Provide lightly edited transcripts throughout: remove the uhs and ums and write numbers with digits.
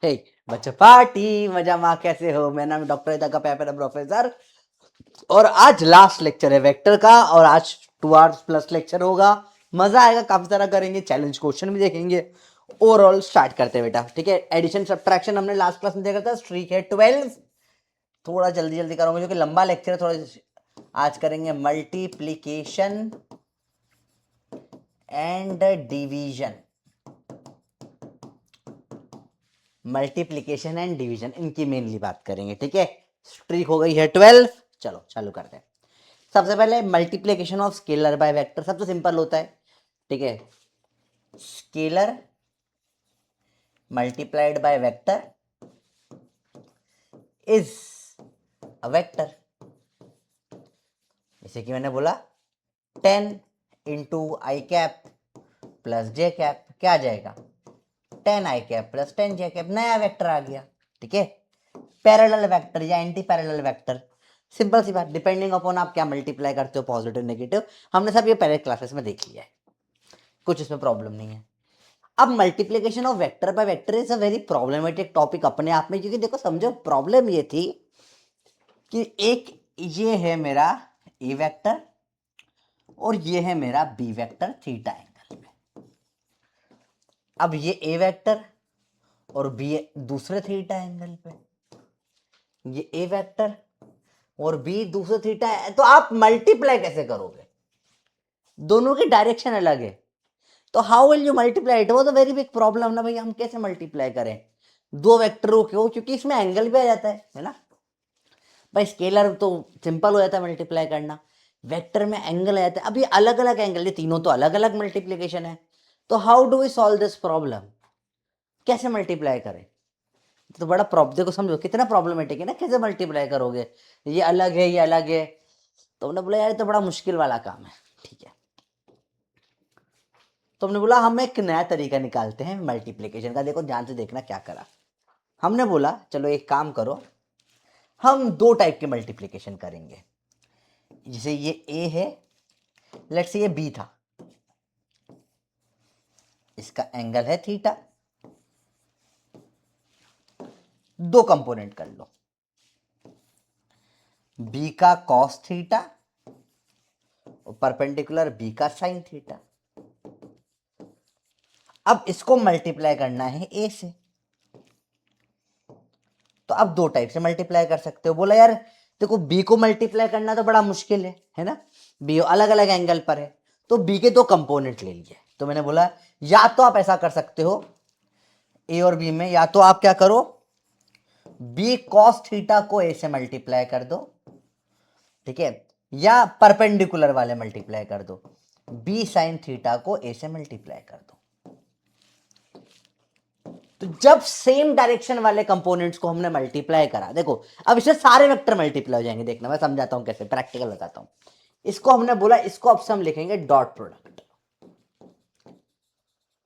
हे बच्चों पार्टी मजा मा कैसे हो। मेरा नाम डॉक्टर का पेपर प्रोफेसर और आज लास्ट लेक्चर है वेक्टर का और आज 2 आवर्स प्लस लेक्चर होगा। मजा आएगा, काफी सारा करेंगे, चैलेंज क्वेश्चन भी देखेंगे। ओवरऑल स्टार्ट करते हैं बेटा, ठीक है। एडिशन सब्ट्रैक्शन हमने लास्ट क्लास में देखा था, स्ट्रीक है 12। थोड़ा जल्दी जल्दी करूंगा क्योंकि लंबा लेक्चर है थोड़ा। आज करेंगे multiplication and division. Multiplication and division इनकी मेनली बात करेंगे, ठीक है। स्ट्रीक हो गई है 12। चलो चालू करते हैं। सबसे पहले multiplication of scalar by vector सबसे सिंपल होता है, ठीक है। Scalar multiplied by vector is a vector. जैसे कि मैंने बोला 10 इंटू आई कैप प्लस जे कैप क्या आ जाएगा, 10 आई कैप प्लस 10 जे कैप, नया वेक्टर आ गया, ठीक है। पैरेलल वेक्टर या एंटी पैरेलल वेक्टर, सिंपल सी बात, डिपेंडिंग अपॉन आप क्या मल्टीप्लाई करते हो, पॉजिटिव नेगेटिव, हमने सब ये पहले क्लासेस में देख लिया है, कुछ इसमें प्रॉब्लम नहीं है। अब multiplication of vector by vector is a very problematic topic अपने आप में, क्योंकि देखो समझो प्रॉब्लम ये थी कि एक ये है मेरा ए वेक्टर और ये है मेरा बी वेक्टर थीटा एंगल में। अब ये ए वेक्टर और बी दूसरे थीटा एंगल पे, ये ए वेक्टर और बी दूसरे थीटा है, तो आप मल्टीप्लाई कैसे करोगे, दोनों की डायरेक्शन अलग है, तो how will you multiply it, वो तो वेरी बिग प्रॉब्लम ना भाई, हम कैसे मल्टीप्लाई करें दो वेक्टरों को, क्योंकि इसमें एंगल भी आ जाता है ना भाई। स्केलर तो सिंपल हो जाता है मल्टीप्लाई करना, वेक्टर में एंगल आ जाता है। अब ये अलग अलग एंगल, ये तीनों तो अलग अलग मल्टीप्लीकेशन है, तो how do we solve this problem, कैसे मल्टीप्लाई करें। तो बड़ा प्रॉब्लम, देखो समझो कितना प्रॉब्लमेटिक है ना, कैसे मल्टीप्लाई करोगे, ये अलग है ये अलग है। तो हमने बोला यार ये तो बड़ा मुश्किल वाला काम है, ठीक है। तो हमने बोला हम एक नया तरीका निकालते हैं मल्टीप्लिकेशन का। देखो ध्यान से देखना क्या करा हमने, बोला चलो एक काम करो, हम दो टाइप के मल्टीप्लिकेशन करेंगे। जैसे ये ए है, लेट्स से ये बी था, इसका एंगल है थीटा, दो कंपोनेंट कर लो, बी का कॉस थीटा और परपेंडिकुलर बी का साइन थीटा। अब इसको मल्टीप्लाई करना है ए से, तो अब दो टाइप से मल्टीप्लाई कर सकते हो। बोला यार देखो बी को मल्टीप्लाई करना तो बड़ा मुश्किल है ना, बी अलग अलग एंगल पर है, तो बी के दो कंपोनेंट ले लिए। तो मैंने बोला या तो आप ऐसा कर सकते हो ए और बी में, या तो आप क्या करो बी कॉस थीटा को ए से मल्टीप्लाई कर दो, ठीक है, या परपेंडिकुलर वाले मल्टीप्लाई कर दो, बी साइन थीटा को ए से मल्टीप्लाई कर दो। तो जब सेम डायरेक्शन वाले कंपोनेंट्स को हमने मल्टीप्लाई करा, देखो अब इससे सारे वेक्टर मल्टीप्लाई हो जाएंगे, देखना मैं समझाता हूं कैसे, प्रैक्टिकल बताता हूं। इसको हमने बोला, इसको अब से हम लिखेंगे डॉट प्रोडक्ट,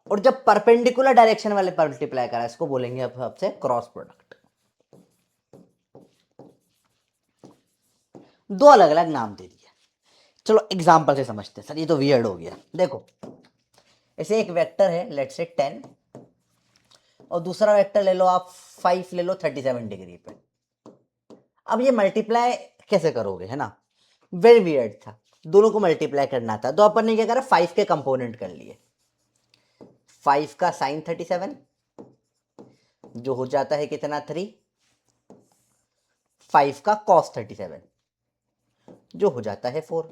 और जब परपेंडिकुलर डायरेक्शन वाले पर मल्टीप्लाई करा इसको बोलेंगे अब से क्रॉस प्रोडक्ट। दो अलग अलग नाम दे दिए। चलो एग्जांपल से समझते हैं। सर ये तो वियर्ड हो गया। देखो ऐसे एक वेक्टर है लेट्स से 10, और दूसरा वेक्टर ले लो आप 5 ले लो 37 डिग्री पे। अब ये मल्टीप्लाई कैसे करोगे, है ना, वेरी वियर्ड था, दोनों को मल्टीप्लाई करना था। तो अपन ने क्या करा, 5 के कंपोनेंट कर लिए, 5 का साइन 37 जो हो जाता है कितना 3, 5 का कॉस 37 जो हो जाता है 4।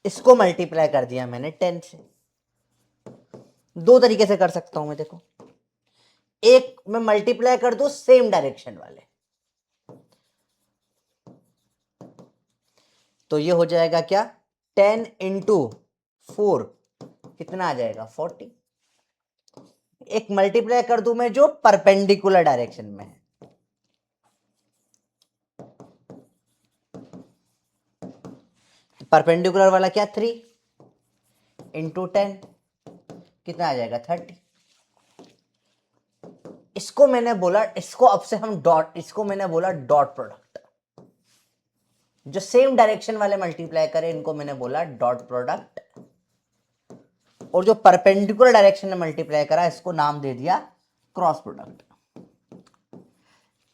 इसको मल्टीप्लाई कर दिया मैंने 10 से। दो तरीके से कर सकता हूं मैं, देखो एक मैं मल्टीप्लाई कर दू सेम डायरेक्शन वाले, तो ये हो जाएगा क्या 10 इंटू 4 कितना आ जाएगा 40। एक मल्टीप्लाई कर दूं मैं जो परपेंडिकुलर डायरेक्शन में है, परपेंडिकुलर वाला क्या 3 इंटू 10 कितना आ जाएगा 30। इसको मैंने बोला, इसको अब से हम डॉट, इसको मैंने बोला डॉट प्रोडक्ट। जो सेम डायरेक्शन वाले मल्टीप्लाई करें इनको मैंने बोला डॉट प्रोडक्ट, और जो परपेंडिकुलर डायरेक्शन में मल्टीप्लाई करा इसको नाम दे दिया क्रॉस प्रोडक्ट।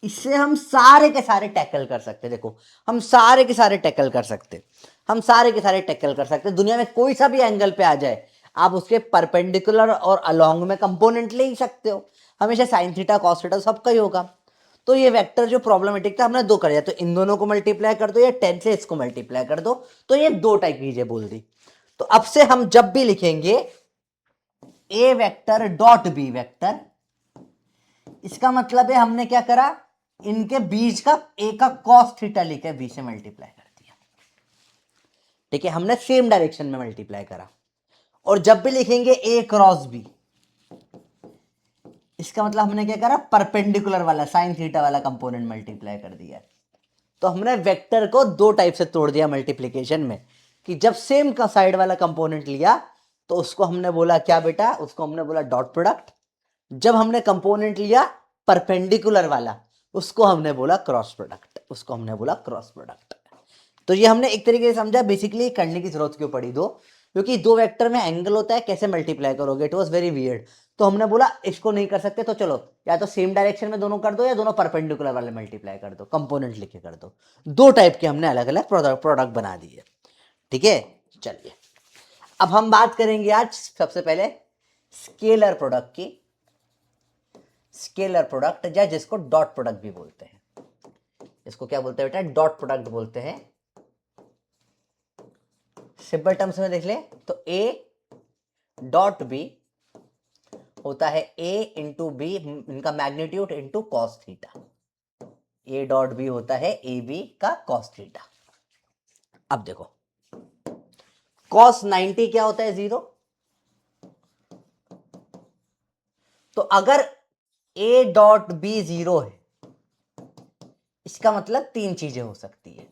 इससे हम सारे के सारे टैकल कर सकते। देखो हम सारे के सारे टैकल कर सकते, हम सारे के सारे टैकल कर सकते। दुनिया में कोई सा भी एंगल पे आ जाए, आप उसके परपेंडिकुलर और अलोंग में कंपोनेंट ले ही सकते हो। हमेशा साइन थीटा कॉस थीटा सबका ही होगा। तो ये वेक्टर जो प्रॉब्लमेटिक था हमने दो कर दिया, तो इन दोनों को मल्टीप्लाई कर दो या 10 से इसको मल्टीप्लाई कर दो, तो ये दो टाइप की चीजें बोल दी। तो अब से हम जब भी लिखेंगे ए वेक्टर डॉट बी वेक्टर, इसका मतलब है हमने क्या करा, इनके बीच का ए का कॉस थीटा लिखे बी से मल्टीप्लाई कर दिया। ठीक है, हमने सेम डायरेक्शन में मल्टीप्लाई करा। और जब भी लिखेंगे ए क्रॉस बी, इसका मतलब हमने क्या करा, परपेंडिकुलर वाला साइन थीटा वाला कंपोनेंट मल्टीप्लाई कर दिया। तो हमने वेक्टर को दो टाइप से तोड़ दिया मल्टीप्लिकेशन में, कि जब सेम का साइड वाला कंपोनेंट लिया तो उसको हमने बोला क्या बेटा, उसको हमने बोला डॉट प्रोडक्ट। जब हमने कंपोनेंट लिया परपेंडिकुलर वाला, उसको हमने बोला क्रॉस प्रोडक्ट, उसको हमने बोला क्रॉस प्रोडक्ट। तो ये हमने एक तरीके से समझा। बेसिकली करने की जरूरत क्यों पड़ी दो, क्योंकि दो वेक्टर में एंगल होता है, कैसे मल्टीप्लाई करोगे, इट वाज वेरी वियर्ड। तो हमने बोला इसको नहीं कर सकते, तो चलो या तो सेम डायरेक्शन में दोनों कर दो या दोनों परपेंडिकुलर वाले मल्टीप्लाई कर दो, कंपोनेंट लिखे कर दो। दो टाइप के हमने अलग अलग प्रोडक्ट बना दिए। ठीक है, चलिए अब हम बात करेंगे आज सबसे पहले स्केलर प्रोडक्ट की। स्केलर प्रोडक्ट या जिसको डॉट प्रोडक्ट भी बोलते हैं, इसको क्या बोलते हैं बेटा, डॉट प्रोडक्ट बोलते हैं। सिंपल टर्म्स में देख ले तो ए डॉट बी होता है ए इंटू बी, इनका magnitude into cos theta. A dot b होता है ए बी का कॉस थीटा। अब देखो कॉस 90 क्या होता है, 0। तो अगर ए डॉट बी 0 है, इसका मतलब तीन चीजें हो सकती है,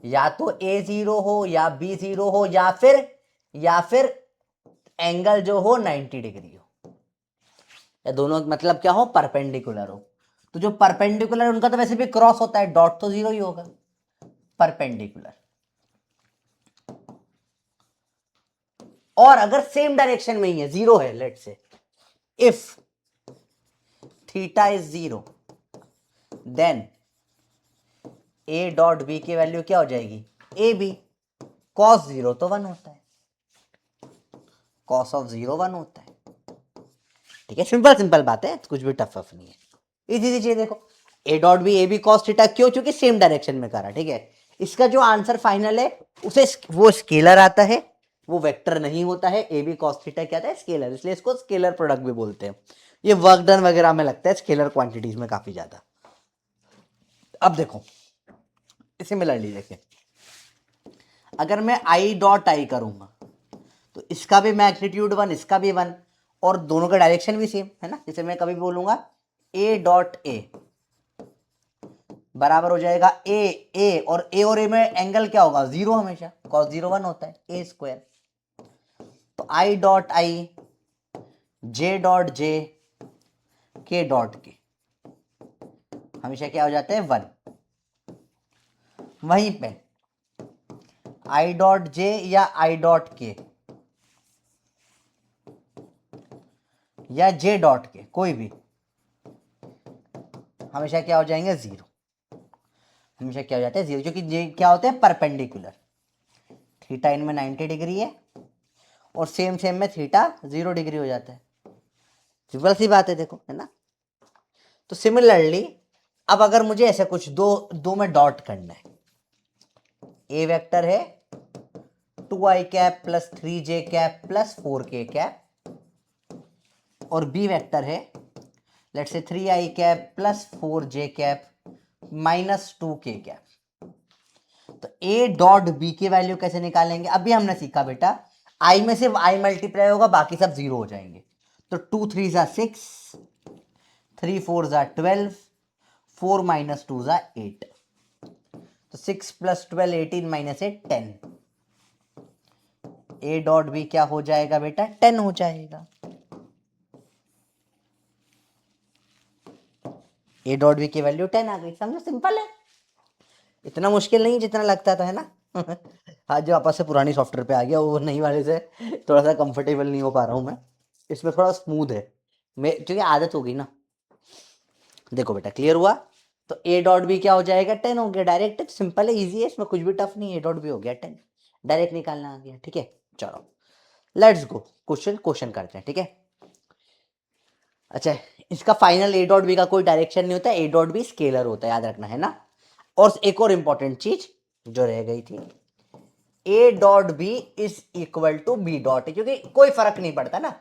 या तो ए 0 हो या बी 0 हो या फिर एंगल जो हो 90 डिग्री हो, या दोनों मतलब क्या हो, परपेंडिकुलर हो। तो जो परपेंडिकुलर उनका तो वैसे भी क्रॉस होता है, डॉट तो 0 ही होगा, परपेंडिकुलर। और अगर सेम डायरेक्शन में ही है, 0 है, let's say if theta is 0, then a dot b की वैल्यू क्या हो जाएगी, ए बी। कॉस 0 तो 1 होता है, कॉस ऑफ 0 1 होता है। ठीक है, सिंपल सिंपल बात है, कुछ भी टफ नहीं है, इजी चीज। देखो a dot B A b cos theta, क्यों, क्योंकि सेम डायरेक्शन में करा। ठीक है, इसका जो आंसर फाइनल है उसे वो स्केलर आता है, वो वेक्टर नहीं होता है। ए बी कॉस थीटा क्या आता है, स्केलर, इसलिए इसको स्केलर प्रोडक्ट भी बोलते हैं। ये वर्क डन वगैरह में लगता है स्केलर क्वांटिटीज में काफी ज्यादा। अब देखो सिमिलरली देखिए, अगर मैं आई डॉट आई करूंगा तो इसका भी मैग्नीट्यूड 1, इसका भी 1, और दोनों का डायरेक्शन भी सेम है ना। जैसे मैं कभी बोलूंगा ए डॉट ए बराबर हो जाएगा और ए में एंगल क्या होगा, 0 हमेशा, cos 0 1 होता है, ए स्क्वायर। तो I dot I, J dot J, के डॉट के हमेशा क्या हो जाता है, 1। वहीं पे आई डॉट जे या आई डॉट के या जे डॉट के, कोई भी हमेशा क्या हो जाएंगे, 0। हमेशा क्या हो जाता है, 0, क्योंकि जे क्या होते हैं, परपेंडिकुलर। थीटा इनमें 90 डिग्री है और सेम सेम में थीटा 0 डिग्री हो जाता है। सिंपल सी बात है, देखो है ना। तो सिमिलरली अब अगर मुझे ऐसे कुछ दो में डॉट करना है, ए वेक्टर है 2i cap plus 3j cap plus 4k cap, और बी वेक्टर है लेट से 3i cap plus 4j cap minus 2k cap. तो ए डॉट बी की वैल्यू कैसे निकालेंगे, अभी हमने सीखा बेटा, आई में से आई मल्टीप्लाई होगा, बाकी सब 0 हो जाएंगे। तो 2 3 जा 6, 3 4 जा 12, 4 माइनस 2 जा 8। तो 6 plus 12 18 minus 8 10। A dot b क्या हो जाएगा बेटा, 10 हो जाएगा। ए डॉट बी की वैल्यू 10 आ गई, समझो, सिंपल है, इतना मुश्किल नहीं जितना लगता था, है ना। आज जो आपस से पुरानी सॉफ्टवेयर पे आ गया, वो नई वाले से थोड़ा सा कंफर्टेबल नहीं हो पा रहा हूँ मैं, इसमें थोड़ा स्मूथ है, मैं क्योंकि आदत हो गई ना। देखो बेटा क्लियर हुआ, तो ए डॉट बी क्या हो जाएगा 10 हो गया। डायरेक्ट सिंपल है, इजी है, इसमें कुछ भी टफ नहीं है। ए डॉट बी हो गया 10, डायरेक्ट निकालना आ गया। ठीक है, चलो लेट्स गो क्वेश्चन करते हैं। ठीक है, अच्छा इसका फाइनल ए डॉट बी का कोई डायरेक्शन नहीं होता, ए डॉट बी स्केलर होता है, याद रखना है ना। और एक और इंपॉर्टेंट चीज जो रह गई थी, a dot b is equal to b dot, क्योंकि कोई फर्क नहीं पड़ता ना,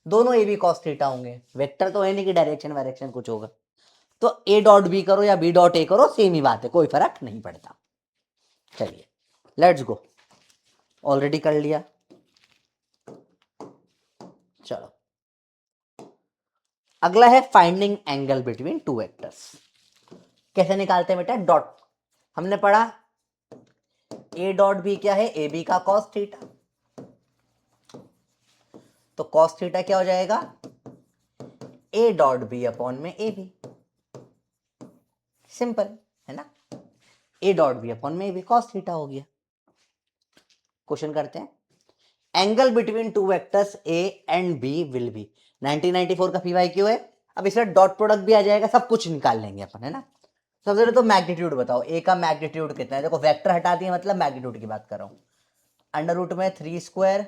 दोनों ए बी कॉस थीटा होंगे। वेक्टर तो है नहीं कि डायरेक्शन वायरेक्शन कुछ होगा। तो ए डॉट बी करो या बी डॉट ए करो, सेम ही बात है, कोई फर्क नहीं पड़ता। चलिए लेट्स गो, ऑलरेडी कर लिया। चलो अगला है finding angle between two vectors. कैसे निकालते हैं बेटा? डॉट, हमने पढ़ा ए डॉट बी क्या है, ए बी का कॉस थीटा। तो कॉस थीटा क्या हो जाएगा, ए डॉट बी अपॉन में ए बी, सिंपल है ना। ए डॉट बी अपॉन में ए बी कॉस थीटा हो गया। क्वेश्चन करते हैं, angle between two vectors a and b will be. 1994 का पीवाई क्यू है। अब इसमें डॉट प्रोडक्ट भी आ जाएगा, सब कुछ निकाल लेंगे अपन, है ना। सबसे पहले तो मैग्नीट्यूड बताओ, ए का मैग्नीट्यूड कितना है। देखो वेक्टर हटा दिए, मतलब मैग्नीट्यूड की बात कर रहा हूं। अंडर रूट में 3 square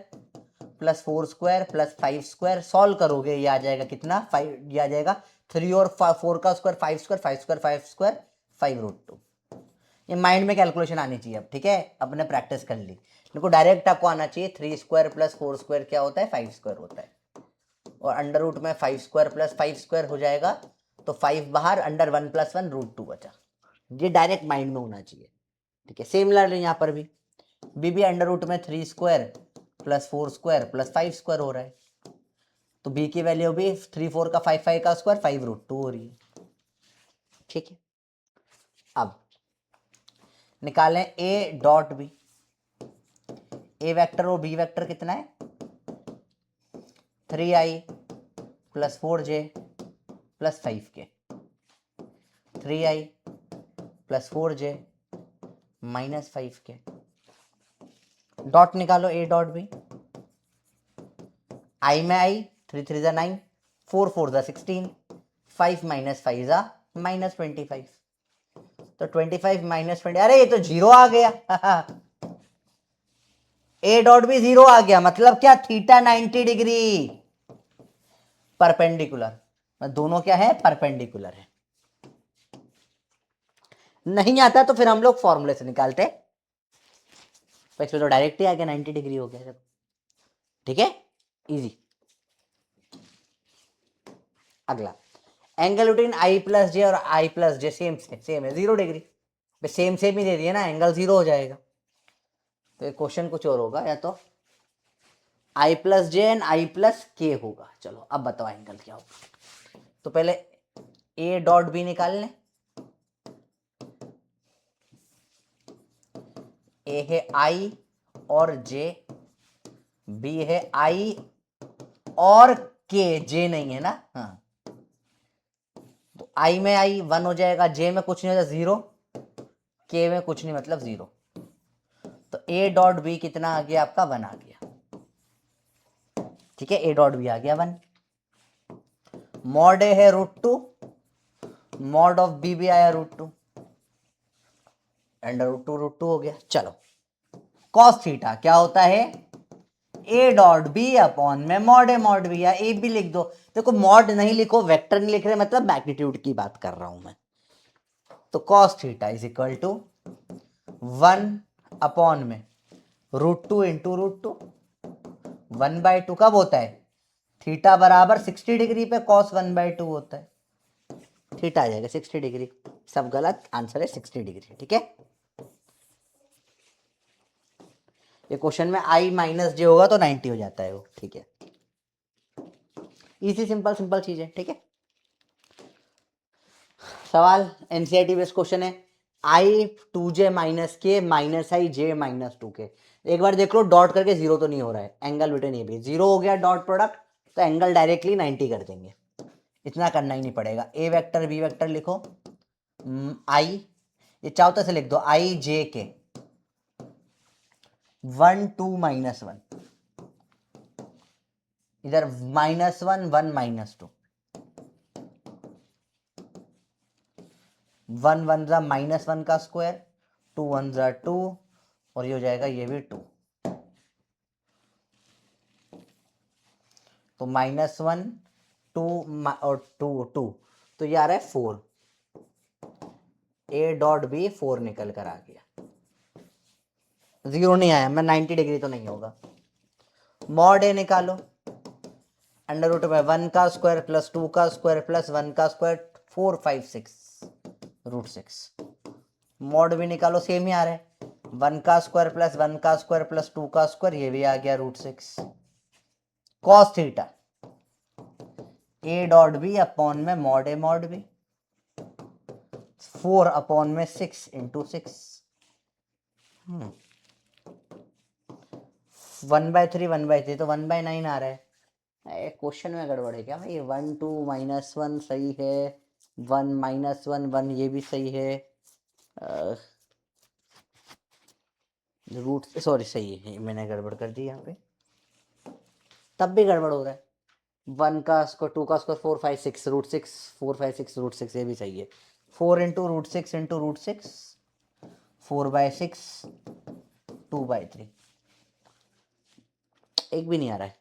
plus 4 square plus 5 square, solve करोगे ये आ जाएगा कितना, 5, ये आ जाएगा 3 और 4 का स्क्वायर 5 स्क्वायर, 5 स्क्वायर 5 स्क्वायर 5√2। ये माइंड में कैलकुलेशन आनी चाहिए अब, ठीक है, अपने प्रैक्टिस कर ली। देखो डायरेक्ट आपको आना चाहिए, 3 स्क्वायर प्लस 4 स्क्वायर क्या होता है, 5 स्क्वायर होता है। और अंडर रूट में 5 स्क्वायर प्लस 5 स्क्वायर हो जाएगा, तो 5 बाहर, अंडर 1 प्लस 1√2 बचा। ये डायरेक्ट माइंड में होना चाहिए। ठीक है, सेम लड़ रहे यहाँ पर भी अंडर रूट में 3 square plus 4 square plus 5 square हो रहा है। तो बी की वैल्यू भी 3 4 का 5 5 का स्क्वायर 5√2 हो रही है। ठीक है, अब निकालें a dot B. A vector और बी वेक्टर कितना है, 3i plus 4j plus 5k, 3i plus 4j minus 5k। Dot निकालो ए डॉट बी। आई में आई, 3 3 जा 9, 4 4 जा 16, 5 माइनस 5 जा माइनस 25। तो 25 माइनस 20, अरे ये तो जीरो आ गया। ए डॉट भी जीरो आ गया, मतलब क्या, थीटा 90 डिग्री परपेंडिकुलर। दोनों क्या है, परपेंडिकुलर है। नहीं आता तो फिर हम लोग फॉर्मूले से निकालते, तो इसमें तो डायरेक्ट ही आ गया, 90 डिग्री हो गया। ठीक है, इजी। अगला, एंगल बिटवीन आई प्लस जे और आई प्लस जे सेम है 0 डिग्री। सेम सेम ही दे दिए ना, एंगल 0 हो जाएगा। तो ये क्वेश्चन कुछ और होगा, या तो i plus j and i plus k होगा। चलो अब बताओ एंगल क्या होगा। तो पहले ए डॉट बी निकाल लें। ए है आई और जे, बी है आई और के, जे नहीं है ना, हाँ। तो आई में आई 1 हो जाएगा, जे में कुछ नहीं होता 0, के में कुछ नहीं मतलब 0। तो ए डॉट बी कितना आ गया आपका, 1 आ गया। ठीक है, ए डॉट बी आ गया 1। मॉड ए है √2, मॉड ऑफ बी भी आया √2, अंडर √2 हो गया। चलो कॉस थीटा क्या होता है, ए डॉट बी अपॉन में मॉड ए मॉड बी, या ए भी लिख दो। देखो मॉड नहीं लिखो, वेक्टर नहीं लिख रहे, मतलब मैग्नीट्यूड की बात कर रहा हूं मैं। तो cos theta is equal to 1 upon में √2 इंटू √2। 1/2 कब होता है, थीटा बराबर 60 डिग्री पे कॉस 1/2 होता है। थीटा आ जाएगा 60 डिग्री, सब गलत, आंसर है 60 डिग्री। ठीक है, ये क्वेश्चन में आई माइनस जे होगा तो 90 हो जाता है वो। ठीक है, इजी सिंपल सिंपल चीज है। ठीक है, सवाल एनसीईआरटी बेस्ड क्वेश्चन है, आई 2j माइनस के माइनस आई जे माइनस 2k। एक बार देख लो डॉट करके 0 तो नहीं हो रहा है, एंगल बिटवीन ए बी 0 हो गया, डॉट प्रोडक्ट, तो एंगल डायरेक्टली 90 कर देंगे। इतना करना ही नहीं पड़ेगा। ए वेक्टर बी वेक्टर लिखो, आई, ये चाहो तो से लिख दो, आई जे के 1 2 -1, इधर -1 1 -2। वन वन ज़ा -1 का स्क्वायर, 2 1 ज़ा 2, और ये हो जाएगा ये भी 2, तो -1 2 और 2 2, तो ये आ रहा है 4, ए डॉट बी 4 निकल कर आ गया। 0 नहीं आया, मैं 90 डिग्री तो नहीं होगा। मॉड ए निकालो, अंडर रूट में 1 का स्क्वायर प्लस 2 का स्क्वायर प्लस 1 का स्क्वायर, 4 5 6 √6। मॉड भी निकालो, सेम ही आ रहा है, 1 का स्क्वायर प्लस 1 का स्क्वायर प्लस 2 का स्क्वायर, ये भी आ गया √6। Cos theta a dot b upon में mod a mod b, 4 upon में 6 इंटू 6, 1/3 1/3, तो 1/9 आ रहा है। क्वेश्चन में गड़बड़ है क्या भाई? 1 2 -1 सही है, 1 -1 1 ये भी सही है, रूट सॉरी सही है, मैंने गड़बड़ कर दी यहाँ पे, तब भी गड़बड़ हो रहा है। 1 का स्क्वायर 2 का स्क्वायर 4 5 6 √6, 4 5 6 √6, ये भी सही है। 4 इंटू √6 इंटू √6, 4/6 2/3, एक भी नहीं आ रहा है।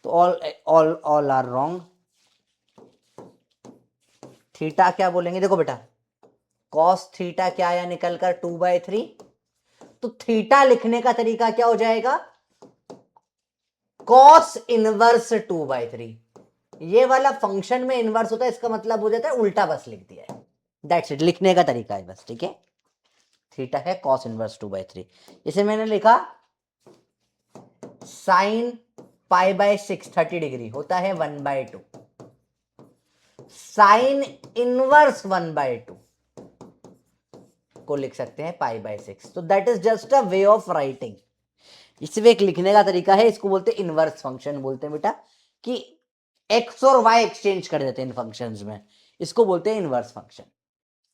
तो ऑल आर रॉन्ग। थीटा क्या बोलेंगे, देखो बेटा, कॉस थीटा क्या आया निकल कर 2/3, तो थीटा लिखने का तरीका क्या हो जाएगा, कॉस इनवर्स 2/3। ये वाला फंक्शन में इनवर्स होता है, इसका मतलब हो जाता है उल्टा, बस लिख दिया है, दैट्स इट, लिखने का तरीका है बस, ठीक है। थीटा है कॉस इनवर्स 2/3। इसे मैंने लिखा साइन π/6 30 डिग्री होता है 1/2, साइन इनवर्स 1/2 को लिख सकते हैं π/6, तो that is just a way of writing. इसमें एक लिखने का तरीका है, इसको बोलते हैं इनवर्स फंक्शन, बोलते हैं बेटा कि एक्स और वाई एक्सचेंज कर देते हैं इन फंक्शंस में, इसको बोलते हैं इनवर्स फंक्शन,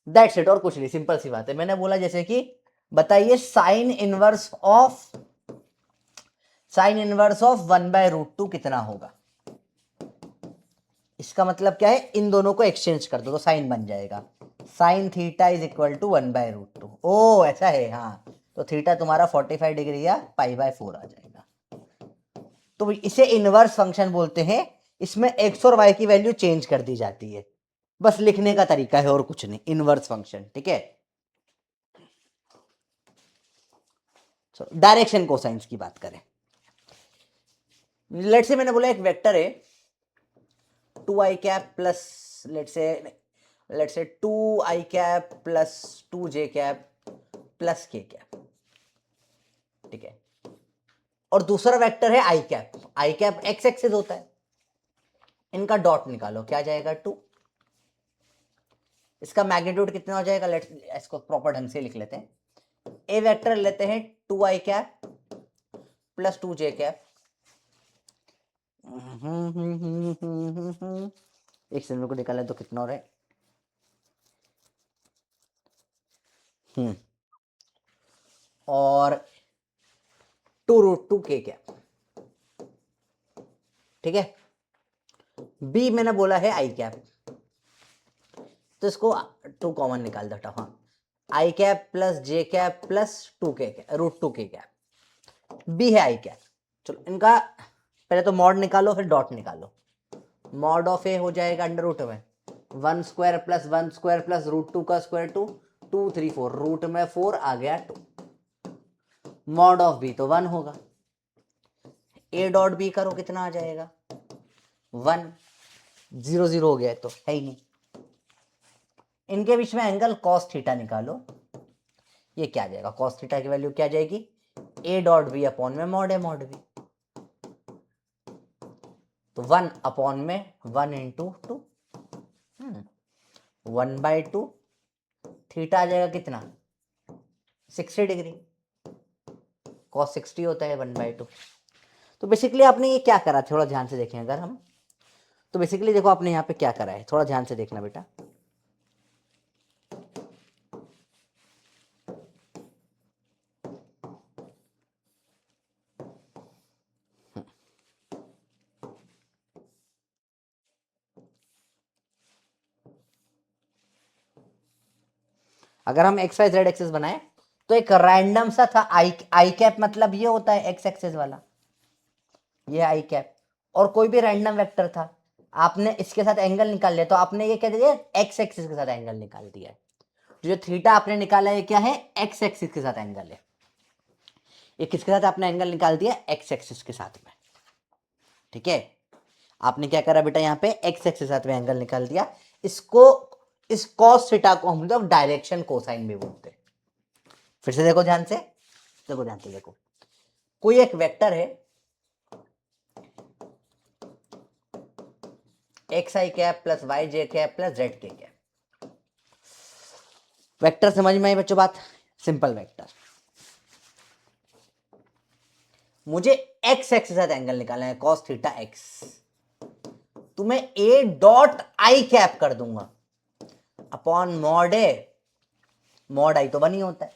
दैट्स इट, और कुछ नहीं, सिंपल सी बात है। मैंने बोला जैसे कि बताइए साइन इनवर्स ऑफ 1/√2 कितना होगा, इसका मतलब क्या है, इन दोनों को एक्सचेंज कर दो तो साइन बन जाएगा, sine theta is equal to 1/√2। ओ ऐसा है, हाँ, तो थीटा तुम्हारा 45 डिग्री या π/4 आ जाएगा। तो इसे इनवर्स फंक्शन बोलते हैं, इसमें एक्स और वाई की वैल्यू चेंज कर दी जाती है, बस लिखने का तरीका है और कुछ नहीं, इनवर्स फंक्शन, ठीक है। डायरेक्शन कोसाइंस की बात करें, लेट से मैंने बोला एक वेक्टर है 2i प्लस लेट से 2i plus 2j plus k, ठीक है, और दूसरा वेक्टर है i कैप एक्स एक्सिस होता है, इनका डॉट निकालो, क्या जाएगा 2, इसका मैग्नीट्यूड कितना हो जाएगा, लेट्स इसको प्रॉपर ढंग से लिख लेते हैं, ए वेक्टर लेते हैं 2i प्लस 2j, एक सेकंड को निकालें तो कितना हो रहा है, और 2√2k, ठीक है। बी मैंने बोला है i, तो इसको 2 कॉमन निकाल देता हूं, i प्लस j प्लस 2k √2k, बी है i। चलो इनका पहले तो मॉड निकालो, फिर डॉट निकालो, मॉड ऑफ ए हो जाएगा अंडर रूट में 1 स्क्वायर प्लस 1 स्क्वायर प्लस √2 का स्क्वायर 2 2 3 4, रूट में 4 आ गया 2, मॉड ऑफ बी तो 1 होगा, ए डॉट बी करो कितना आ जाएगा 1, 0 0 हो गया तो है ही नहीं। इनके बीच में एंगल कॉस थीटा निकालो, ये क्या आ जाएगा, कॉस थीटा की वैल्यू क्या आ जाएगी, ए डॉट बी अपॉन में मॉड ए मॉड बी, तो 1 अपॉन में 1 इंटू 2, 1/2, थीटा आ जाएगा कितना 60 डिग्री, कॉस 60 होता है 1/2। तो बेसिकली आपने ये क्या करा, थोड़ा ध्यान से देखें अगर हम, तो बेसिकली देखो आपने यहाँ पे क्या करा है, थोड़ा ध्यान से देखना बेटा, अगर हम एक्स वाई जेड एक्सेस बनाए तो एक रैंडम सा था आई कैप, मतलब ये होता है एक्स एक्सेस वाला, ये आई कैप, और कोई भी रैंडम वेक्टर था, आपने इसके साथ एंगल निकाल लिया तो आपने ये क्या दिया, एक्स एक्सिस के साथ एंगल निकाल दिया है। जो थीटा आपने निकाला है क्या है, एक्स एक्सिस के साथ एंगल है। ये किसके साथ आपने एंगल निकाल दिया, एक्स एक्सिस के साथ में। ठीक है, आपने क्या करा बेटा, यहाँ पे एक्स एक्सिस के साथ में एंगल निकाल दिया। इसको, इस कॉस थीटा को हम लोग डायरेक्शन कोसाइन भी बोलते हैं। फिर से देखो ध्यान से, देखो ध्यान से, देखो कोई एक वेक्टर है एक्स आई कैप प्लस वाई जे कैप प्लस जेड के कैप। वेक्टर समझ में आई बच्चों बात, सिंपल वेक्टर। मुझे एक्स एक्स के साथ एंगल निकालना है, कॉस थीटा एक्स, तो मैं ए डॉट आई कैप कर दूंगा अपॉन मॉड ए, मॉड आई तो बनी होता है,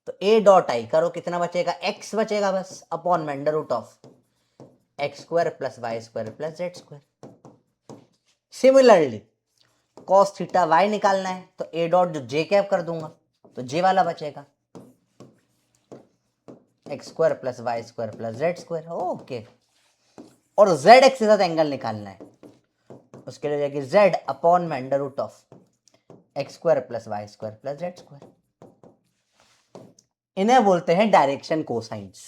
तो ए डॉट आई करो, कितना बचेगा, एक्स बचेगा बस, अपॉन में under root of x square plus y square plus z square. Similarly cos theta y निकालना है तो ए डॉट जो जे कैप कर दूंगा तो जे वाला बचेगा, x square plus y square plus z square. Okay, और जेड एक्स के साथ एंगल निकालना है, उसके लिए जाएगी जेड अपॉन में under root of x square plus y square plus z square. इन्हें बोलते हैं डायरेक्शन कोसाइंस,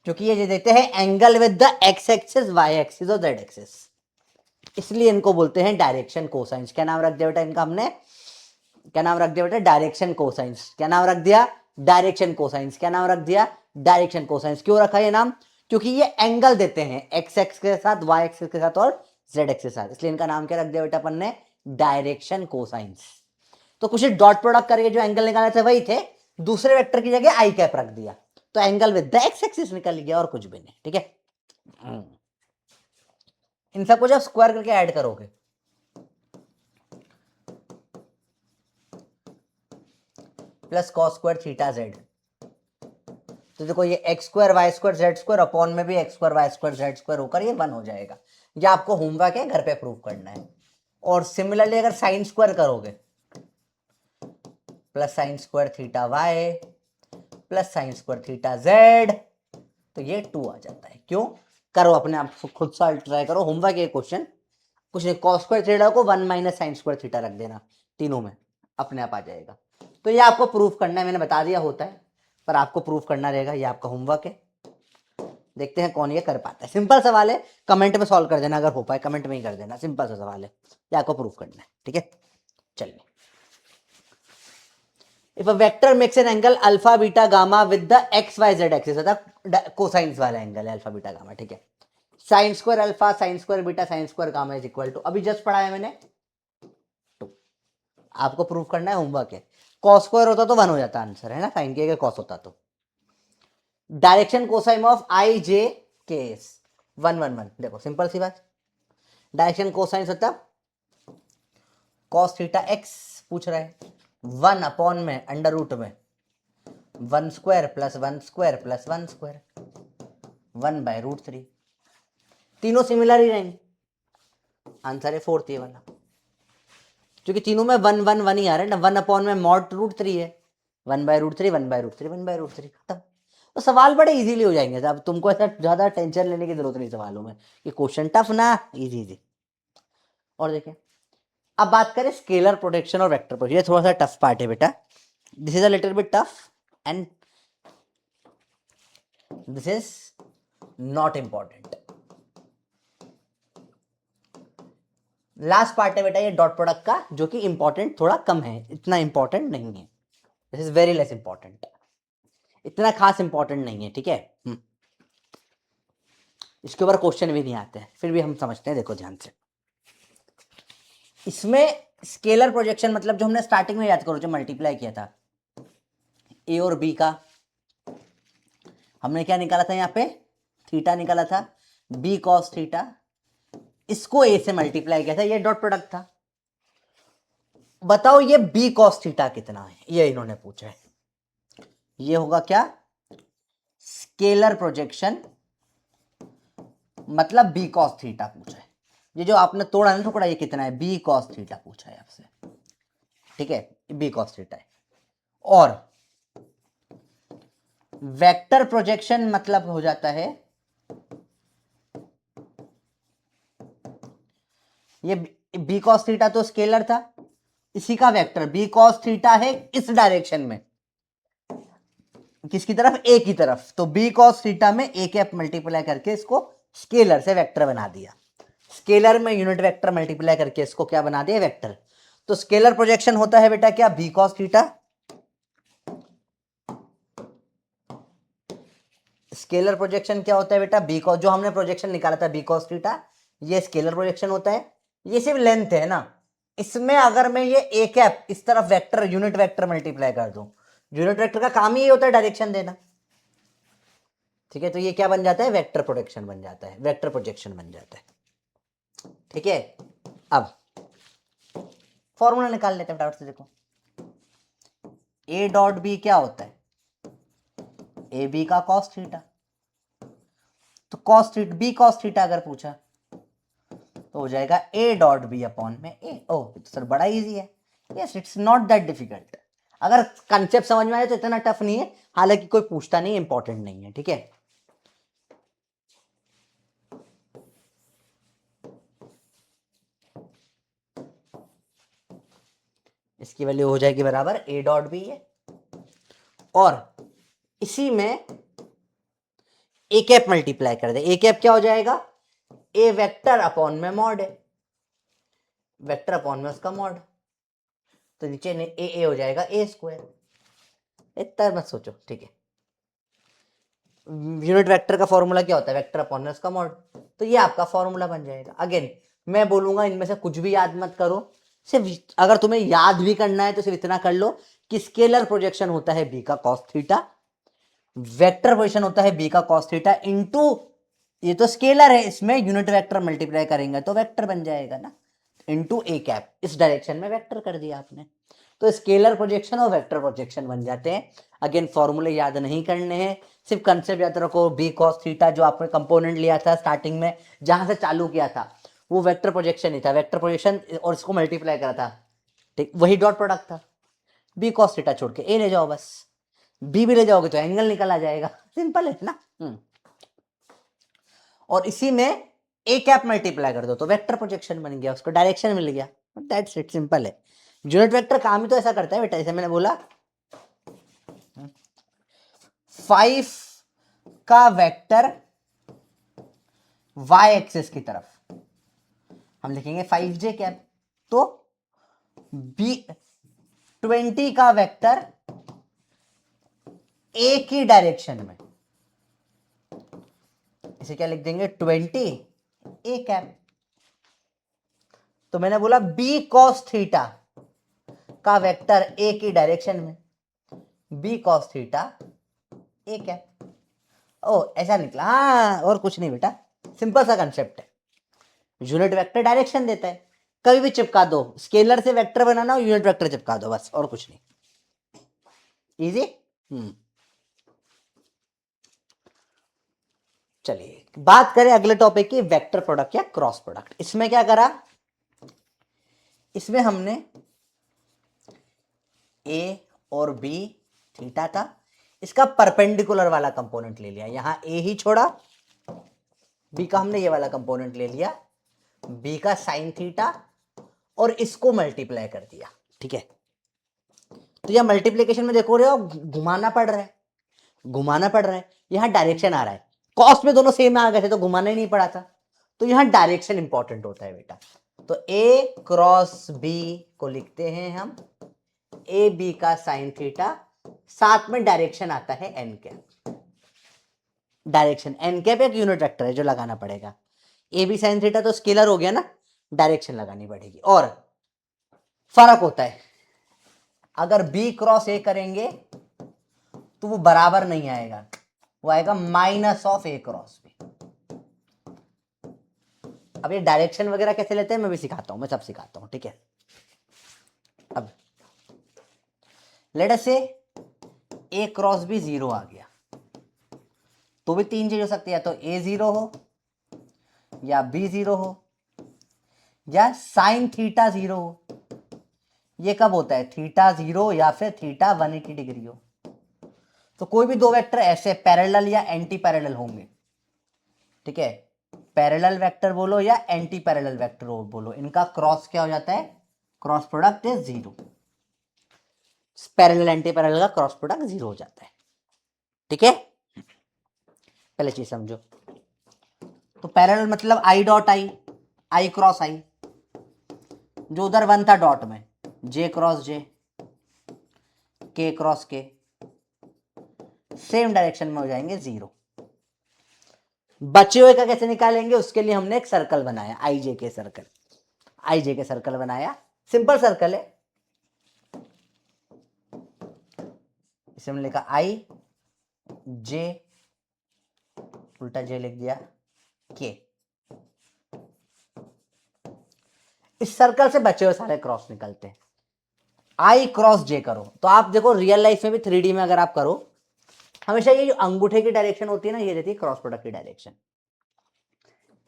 क्योंकि ये देते हैं angle with the x axis, y axis और जेड एक्सिस, इसलिए इनको बोलते हैं डायरेक्शन कोसाइंस। क्या नाम रख दिया बेटा इनका हमने, क्या नाम रख दिया बेटा, डायरेक्शन कोसाइंस। क्या नाम रख दिया, डायरेक्शन कोसाइंस। क्या नाम रख दिया, डायरेक्शन कोसाइंस। क्यों रखा ये नाम, क्योंकि ये एंगल देते हैं एक्स एक्स के साथ, वाई एक्सिस के साथ और जेड एक्स के साथ, इसलिए इनका नाम क्या रख दिया बेटा अपन ने, डायरेक्शन कोसाइंस। तो कुछ डॉट प्रोडक्ट करके जो एंगल निकाले थे वही थे, दूसरे वेक्टर की जगह आई कैप रख दिया, तो angle with the x axis निकल गया और कुछ भी नहीं। ठीक है, इन सबको जब स्क्वायर करके ऐड करोगे plus cos square theta z, तो देखो ये x square y square z square upon में भी x square y square z square होकर ये 1 हो जाएगा। ये आपको होमवर्क है, घर पे प्रूव करना है। और सिमिलरली अगर साइन स्क्वायर करोगे plus sine square theta y plus sine square theta z, तो ये 2 आ जाता है। क्यों, करो अपने आप खुद सा ट्राई करो, होमवर्क ये क्वेश्चन, कुछ नहीं, कॉस स्क्वायर थीटा को 1 माइनस साइन स्क्वायर थीटा रख देना, तीनों में अपने आप आ जाएगा। तो ये आपको प्रूफ करना है, मैंने बता दिया होता है, पर आपको प्रूफ करना रहेगा, ये आपका होमवर्क है। देखते हैं कौन ये कर पाता है। सिंपल सवाल है, कमेंट में सॉल्व कर देना, अगर हो पाए कमेंट में ही कर देना, सिंपल सा सवाल है, ये आपको प्रूफ करना है। ठीक है, चलिए। If a vector makes an angle alpha beta gamma with the x y z axis, अर्थात कोसाइंस वाला एंगल है अल्फा बीटा गामा। ठीक है, sine square alpha sine square beta sine square gamma is equal to, अभी just पढ़ा है मैंने, to. आपको प्रूफ करना है, होमवर्क है। कॉस स्क्वायर होता तो 1 हो जाता आंसर, है ना, साइन के कॉस होता तो। डायरेक्शन कोसाइन ऑफ आई जे के एस 1 1 1, देखो सिंपल सी बात, डायरेक्शन कोसाइन होता कॉस थीटा एक्स, पूछ रहा है 1 अपॉन में अंडर रूट में 1 square plus 1 square plus 1 square 1 by root 3, तीनों सिमिलर ही रहेंगे, आंसर है 4th ये वाला, क्योंकि तीनों में 1 1 1 ही आ रहा है ना, 1 अपॉन में मॉड रूट 3 है, 1 by root 3 1 by root 3 1 by root 3, खत्म। तो सवाल बड़े इजीली हो जाएंगे, अब तुमको ऐसा ज्यादा टेंशन लेने की जरूरत नहीं सवालों में, कि क्वेश्चन टफ ना, इजी इजी। और देखें, अब बात करें स्केलर प्रोटेक्शन और वेक्टर प्रोटेक्शन, ये थोड़ा सा टफ पार्ट है बेटा, this is a little bit tough and this is not important. Last part है बेटा ये डॉट प्रोडक्ट का, जो कि इंपॉर्टेंट थोड़ा कम है, इतना इंपॉर्टेंट नहीं है, this is very less important, इतना खास इंपॉर्टेंट नहीं है। ठीक है, इसके ऊपर क्वेश्चन भी नहीं आते हैं, फिर भी हम समझते हैं, देखो ध्यान से। इसमें स्केलर प्रोजेक्शन मतलब जो हमने स्टार्टिंग में याद करो, जो मल्टीप्लाई किया था ए और बी का, हमने क्या निकाला था, यहाँ पे थीटा निकाला था, बी कॉस थीटा, इसको ए से मल्टीप्लाई किया था, ये डॉट प्रोडक्ट था। बताओ ये बी कॉस थीटा कितना है, ये इन्होंने पूछा है, ये होगा क्या, स्केलर प्रोजेक्शन मतलब बी कॉस थीटा पूछा है। ये जो आपने तोड़ा ना टुकड़ा, ये कितना है, बी कॉस थीटा पूछा है आपसे। ठीक है, बी कॉस थीटा है। और वेक्टर प्रोजेक्शन मतलब हो जाता है ये बी कॉस थीटा तो स्केलर था, इसी का वेक्टर बी कॉस थीटा है इस डायरेक्शन में, किसकी तरफ, ए की तरफ। तो बी कॉस थीटा में ए कैप मल्टीप्लाई करके इसको स्केलर से वेक्टर बना दिया, स्केलर में यूनिट वेक्टर मल्टीप्लाई करके इसको क्या बना दिया, वेक्टर। तो स्केलर प्रोजेक्शन होता है बेटा क्या, b cos theta. Scalar projection क्या होता है बेटा, बी कॉस, जो हमने प्रोजेक्शन निकाला था बी कॉस थीटा, ये स्केलर प्रोजेक्शन होता है। ये सिर्फ लेंथ है ना, इसमें अगर मैं ये ए कैप इस तरफ वेक्टर यूनिट वेक्टर मल्टीप्लाई कर दूं, यूनिट वेक्टर का काम ही होता है डायरेक्शन देना, ठीक है। तो ये क्या बन जाता है, वेक्टर प्रोजेक्शन बन जाता है, वेक्टर प्रोजेक्शन बन जाता है, ठीक है। अब फॉर्मूला निकाल लेते हैं फटाफट से, देखो ए डॉट बी क्या होता है, ए बी का कॉस थीटा। तो cos theta, b cos theta अगर पूछा तो हो जाएगा ए डॉट बी अपॉन में ए। ओ तो सर बड़ा इजी है, yes it's not that difficult. अगर कंसेप्ट समझ में आए तो इतना टफ नहीं है, हालांकि कोई पूछता नहीं, इंपॉर्टेंट नहीं है, ठीक है। इसकी वैल्यू हो जाएगी बराबर ए डॉट बी है, और इसी में ए कैप मल्टीप्लाई कर दे। ए कैप क्या हो जाएगा, ए वेक्टर अपॉन में मॉड है, वेक्टर अपॉन में उसका मॉड, तो नीचे ए हो जाएगा ए स्क्वायर। इतना मत सोचो, ठीक है। यूनिट वेक्टर का फॉर्मूला क्या होता है, वेक्टर अपॉन में उसका मॉड, तो ये आपका फॉर्मूला बन जाएगा। अगेन मैं बोलूंगा इनमें से कुछ भी याद मत करो, सिर्फ अगर तुम्हें याद भी करना है तो सिर्फ इतना कर लो कि स्केलर प्रोजेक्शन होता है बी का कॉस थीटा, वेक्टर प्रोजेक्शन होता है बी का कॉस थीटा इनटू, ये तो स्केलर है, इसमें यूनिट वेक्टर मल्टीप्लाई करेंगे तो वेक्टर बन जाएगा ना, इनटू ए कैप, इस डायरेक्शन में वेक्टर कर दिया आपने, तो स्केलर प्रोजेक्शन और वेक्टर प्रोजेक्शन बन जाते हैं। अगेन फॉर्मूले याद नहीं करने हैं, सिर्फ कंसेप्ट याद रखो, बी कॉस थीटा जो आपने कंपोनेंट लिया था स्टार्टिंग में, जहां से चालू किया था वो वेक्टर प्रोजेक्शन ही था, वेक्टर प्रोजेक्शन और इसको मल्टीप्लाई करा था, ठीक, वही डॉट प्रोडक्ट था। बी कॉस थीटा छोड़ के ए ले जाओ बस, बी भी ले जाओगे तो एंगल निकल आ जाएगा, सिंपल है ना। और इसी में ए कैप मल्टीप्लाई कर दो तो वेक्टर प्रोजेक्शन बन गया, उसको डायरेक्शन मिल गया, दैट्स इट, सिंपल है। यूनिट वेक्टर काम ही तो ऐसा करता है बेटा, जैसे मैंने बोला 5 का वेक्टर y एक्सिस की तरफ हम लिखेंगे 5j कैप, तो बी 20 का वेक्टर ए की डायरेक्शन में, इसे क्या लिख देंगे 20 ए कैप। तो मैंने बोला बी कॉस थीटा का वेक्टर ए की डायरेक्शन में, B cos theta A cap. ओ ऐसा निकला, हाँ और कुछ नहीं बेटा, सिंपल सा कंसेप्ट है, यूनिट वेक्टर डायरेक्शन देता है, कभी भी चिपका दो, स्केलर से वेक्टर बनाना हो यूनिट वेक्टर चिपका दो बस, और कुछ नहीं, इजी। चलिए बात करें अगले टॉपिक की, वेक्टर प्रोडक्ट या क्रॉस प्रोडक्ट। इसमें क्या करा, इसमें हमने ए और बी थीटा था, इसका परपेंडिकुलर वाला कंपोनेंट ले लिया, यहां ए ही छोड़ा, बी का हमने ये वाला कंपोनेंट ले लिया, बी का साइन थीटा, और इसको मल्टीप्लाई कर दिया, ठीक है। तो यह मल्टीप्लीकेशन में देखो रहे हो घुमाना पड़ रहा है, घुमाना पड़ रहा है, यहां डायरेक्शन आ रहा है, कॉस्ट में दोनों सेम आ गए थे तो घुमाना ही नहीं पड़ा था, तो यहां डायरेक्शन इंपॉर्टेंट होता है बेटा। तो ए क्रॉस बी को लिखते हैं हम ए बी का साइन थीटा, साथ में डायरेक्शन आता है n cap, direction n cap एक यूनिट वेक्टर है जो लगाना पड़ेगा, ए बी साइन थीटा तो स्केलर हो गया ना, डायरेक्शन लगानी पड़ेगी। और फर्क होता है, अगर बी क्रॉस ए करेंगे तो वो बराबर नहीं आएगा, वो आएगा minus of A cross b. अब ये डायरेक्शन वगैरह कैसे लेते हैं मैं भी सिखाता हूं, मैं सब सिखाता हूं, ठीक है। अब लेट अस से ए क्रॉस बी 0 आ गया, तो भी तीन चीज हो सकती है, तो ए 0 हो, या बी 0 हो, या साइन थीटा 0 हो, ये कब होता है, थीटा 0 या फिर थीटा 180 डिग्री हो। तो कोई भी दो वेक्टर ऐसे पैरेलल या एंटी पैरेलल होंगे, ठीक है, पैरेलल वेक्टर बोलो या एंटी पैरेलल वेक्टर बोलो, इनका क्रॉस क्या हो जाता है, cross product is 0। Parallel anti parallel का क्रॉस प्रोडक्ट 0 हो जाता है, ठीक है। पहले चीज समझो, तो पैरेलल मतलब I dot I, I cross आई, जो उधर 1 था डॉट में, जे क्रॉस जे, के क्रॉस के, सेम डायरेक्शन में हो जाएंगे 0। बचे हुए का कैसे निकालेंगे, उसके लिए हमने एक सर्कल बनाया, आई जे के सर्कल, आई जे के सर्कल बनाया, सिंपल सर्कल है। इसे हमने लिखा आई जे, उल्टा जे लिख दिया, के। इस सर्कल से बचे हुए सारे क्रॉस निकलते हैं। आई क्रॉस जे करो तो आप देखो रियल लाइफ में भी 3D में अगर आप करो, हमेशा ये जो अंगूठे की डायरेक्शन होती है ना, ये रहती है क्रॉस प्रोडक्ट की डायरेक्शन।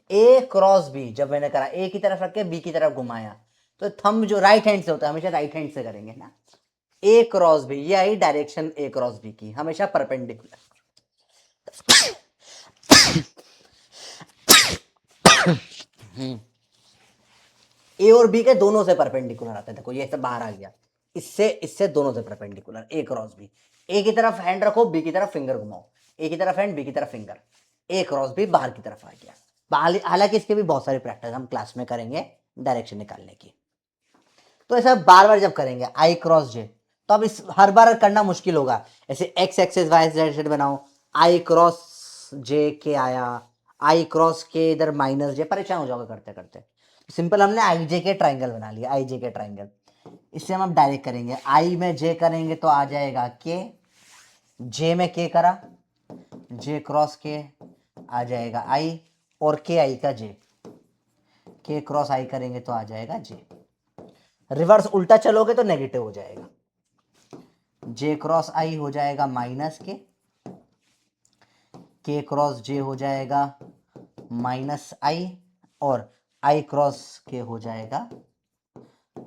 ए क्रॉस बी जब मैंने करा, ए की तरफ रख के बी की तरफ घुमाया, तो थंब जो राइट हैंड से होता है, हमेशा राइट हैंड से करेंगे ना। ए क्रॉस बी, ये आई डायरेक्शन ए क्रॉस बी की, हमेशा परपेंडिकुलर। ए और बी के दोनों से परपेंडिकुलर आता है, देखो ये सब बाहर आ गया, इससे इससे दोनों से परपेंडिकुलर, ए क्रॉस बी। ए की तरफ हैंड रखो, बी की तरफ फिंगर घुमाओ, ए की तरफ हैंड, बी की तरफ फिंगर, ए क्रॉस बी बाहर की तरफ आ गया। हालांकि इसके भी बहुत सारी प्रैक्टिस हम क्लास में करेंगे डायरेक्शन निकालने की। तो ऐसा बार बार जब करेंगे आई क्रॉस जे, तो अब इस हर बार करना मुश्किल होगा। ऐसे एक्स एक्सेस वाई जेड बनाओ, आई क्रॉस जे के आया, आई क्रॉस के इधर माइनस जे, परेशान हो जाओगे करते करते। सिंपल हमने आई जे के ट्राइंगल बना लिया, आई जे के ट्राइंगल। इससे हम अब डायरेक्ट करेंगे, आई में जे करेंगे तो आ जाएगा के, जे में के करा, जे क्रॉस के आ जाएगा आई, और के आई का जे, के क्रॉस आई करेंगे तो आ जाएगा जे। रिवर्स उल्टा चलोगे तो नेगेटिव हो जाएगा, जे क्रॉस आई हो जाएगा माइनस के क्रॉस जे हो जाएगा माइनस आई, और आई क्रॉस के हो जाएगा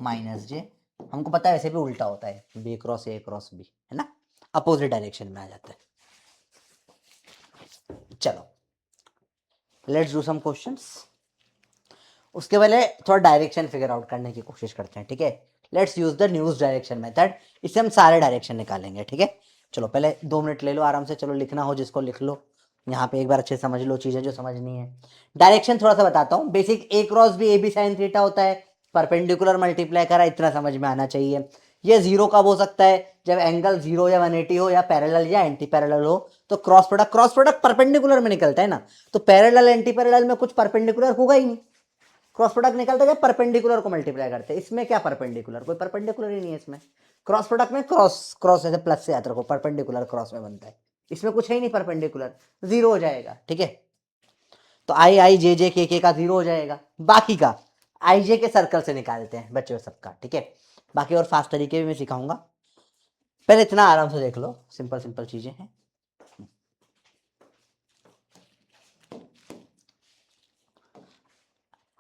माइनस जे। हमको पता है वैसे भी उल्टा होता है, बी क्रॉस बी, है ना, अपोजिट डायरेक्शन में आ जाता है। चलो लेट्स डू सम क्वेश्चंस। उसके पहले थोड़ा डायरेक्शन फिगर आउट करने की कोशिश करते हैं, ठीक है। Let's use the news direction method, इससे हम सारे डायरेक्शन निकालेंगे, ठीक है। चलो पहले 2 मिनट ले लो आराम से, चलो लिखना हो जिसको लिख लो, यहाँ पे एक बार अच्छे समझ लो चीजें जो समझनी है। डायरेक्शन थोड़ा सा बताता हूँ, basic a cross B, A b sine theta होता है, परपेंडिकुलर मल्टीप्लाई करा, इतना समझ में आना चाहिए। ये 0 कब हो सकता है, जब एंगल 0 या 180 हो, या पैरेलल या एंटी पैरेलल हो। तो क्रॉस प्रोडक्ट परपेंडिकुलर में निकलता है ना, तो पैरेलल एंटी पैरेलल में कुछ परपेंडिकुलर होगा ही नहीं। क्रॉस प्रोडक्ट निकलता है जब परपेंडिकुलर को मल्टीप्लाई करते हैं, इसमें क्या परपेंडिकुलर, कोई परपेंडिकुलर ही नहीं है इसमें। क्रॉस प्रोडक्ट में क्रॉस क्रॉस ऐसे प्लस से याद रखो, परपेंडिकुलर क्रॉस में बनता है, इसमें कुछ है ही नहीं परपेंडिकुलर, 0 हो जाएगा, ठीक है। तो आई आई जे के का 0 हो जाएगा, बाकी का आई जे के सर्कल से निकालते हैं बच्चों सबका, ठीक है। बाकी और फास्ट तरीके भी मैं सिखाऊंगा, पहले इतना आराम से देख लो, सिंपल सिंपल चीजें हैं।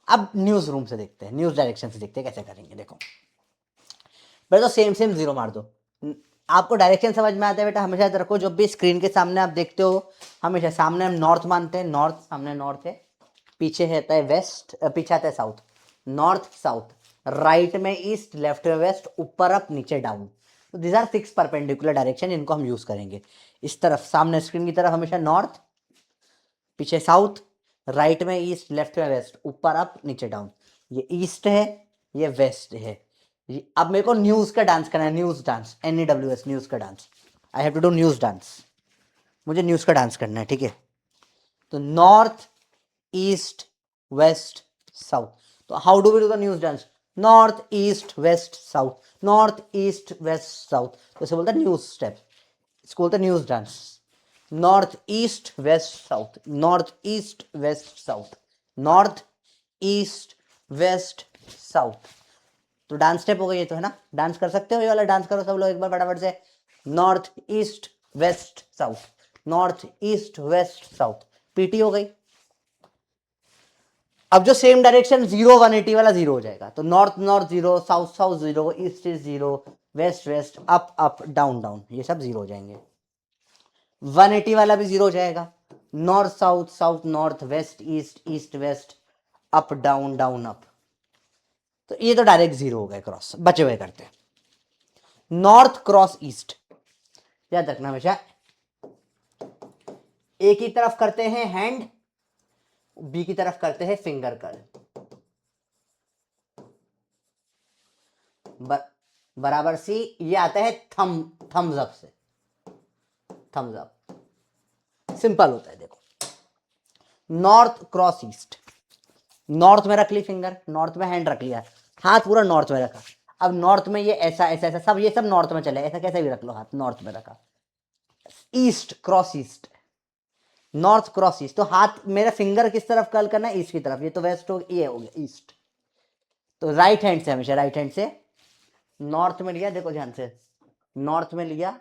अब न्यूज रूम से देखते हैं, न्यूज डायरेक्शन से देखते हैं कैसे करेंगे। देखो पहले तो सेम सेम 0 मार दो, आपको डायरेक्शन समझ में आता है बेटा, हमेशा याद रखो जब भी स्क्रीन के सामने आप देखते हो, हमेशा सामने हम नॉर्थ मानते हैं, नॉर्थ सामने नॉर्थ है, पीछे रहता है वेस्ट, पीछे आता है साउथ, नॉर्थ साउथ, राइट में ईस्ट, लेफ्ट में वेस्ट, ऊपर अप नीचे डाउन। तो दीज आर 6 परपेंडिकुलर डायरेक्शन, इनको हम यूज करेंगे। इस तरफ सामने स्क्रीन की तरफ हमेशा नॉर्थ, पीछे साउथ, राइट में ईस्ट, लेफ्ट में वेस्ट, ऊपर अप नीचे डाउन। ये ईस्ट है, ये वेस्ट है। अब मेरे को न्यूज का डांस करना है, न्यूज डांस, NEWS, न्यूज का dance. I have to do news dance, मुझे न्यूज का डांस करना है, ठीक है। तो नॉर्थ ईस्ट वेस्ट साउथ, तो how do we do the news dance, north east west south, north east west south, तो इसे बोलते हैं न्यूज स्टेप, इसको बोलते हैं news dance. North east west south, north east west south, north east west south. तो dance step हो गई है, तो है ना, डांस कर सकते हो, ये वाला डांस करो सब लोग एक बार फटाफट से, north east west south, north east west south, PT हो गई। अब जो सेम डायरेक्शन 0 180 वाला 0 हो जाएगा, तो north north 0, south south 0, east east 0, west west, up up down down, ये सब 0 हो जाएंगे। 180 वाला भी 0 हो जाएगा, north south south north, waste east east west, up down down up. तो ये तो डायरेक्ट 0 हो गए क्रॉस। बचे हुए करते हैं नॉर्थ क्रॉस ईस्ट। याद रखना हमेशा, ए की तरफ करते हैं हैंड, बी की तरफ करते हैं फिंगर कर्ल, बराबर सी। ये आता है थम्स अप से, थम्स अप सिंपल होता है। देखो नॉर्थ क्रॉस ईस्ट, नॉर्थ में रख ली फिंगर, नॉर्थ में हैंड रख लिया, हाथ पूरा नॉर्थ में रखा। अब नॉर्थ में ये ऐसा ऐसा ऐसा सब, ये सब नॉर्थ में चले, ऐसा कैसे भी रख लो, हाथ नॉर्थ में रखा। East cross east, north cross east, तो हाथ मेरा फिंगर किस तरफ कर्ल करना है, ईस्ट की तरफ। ये तो वेस्ट हो गया, ये हो गया ईस्ट। तो राइट हैंड से, हमेशा राइट हैंड से नॉर्थ में लिया, देखो ध्यान से, नॉर्थ में लिया,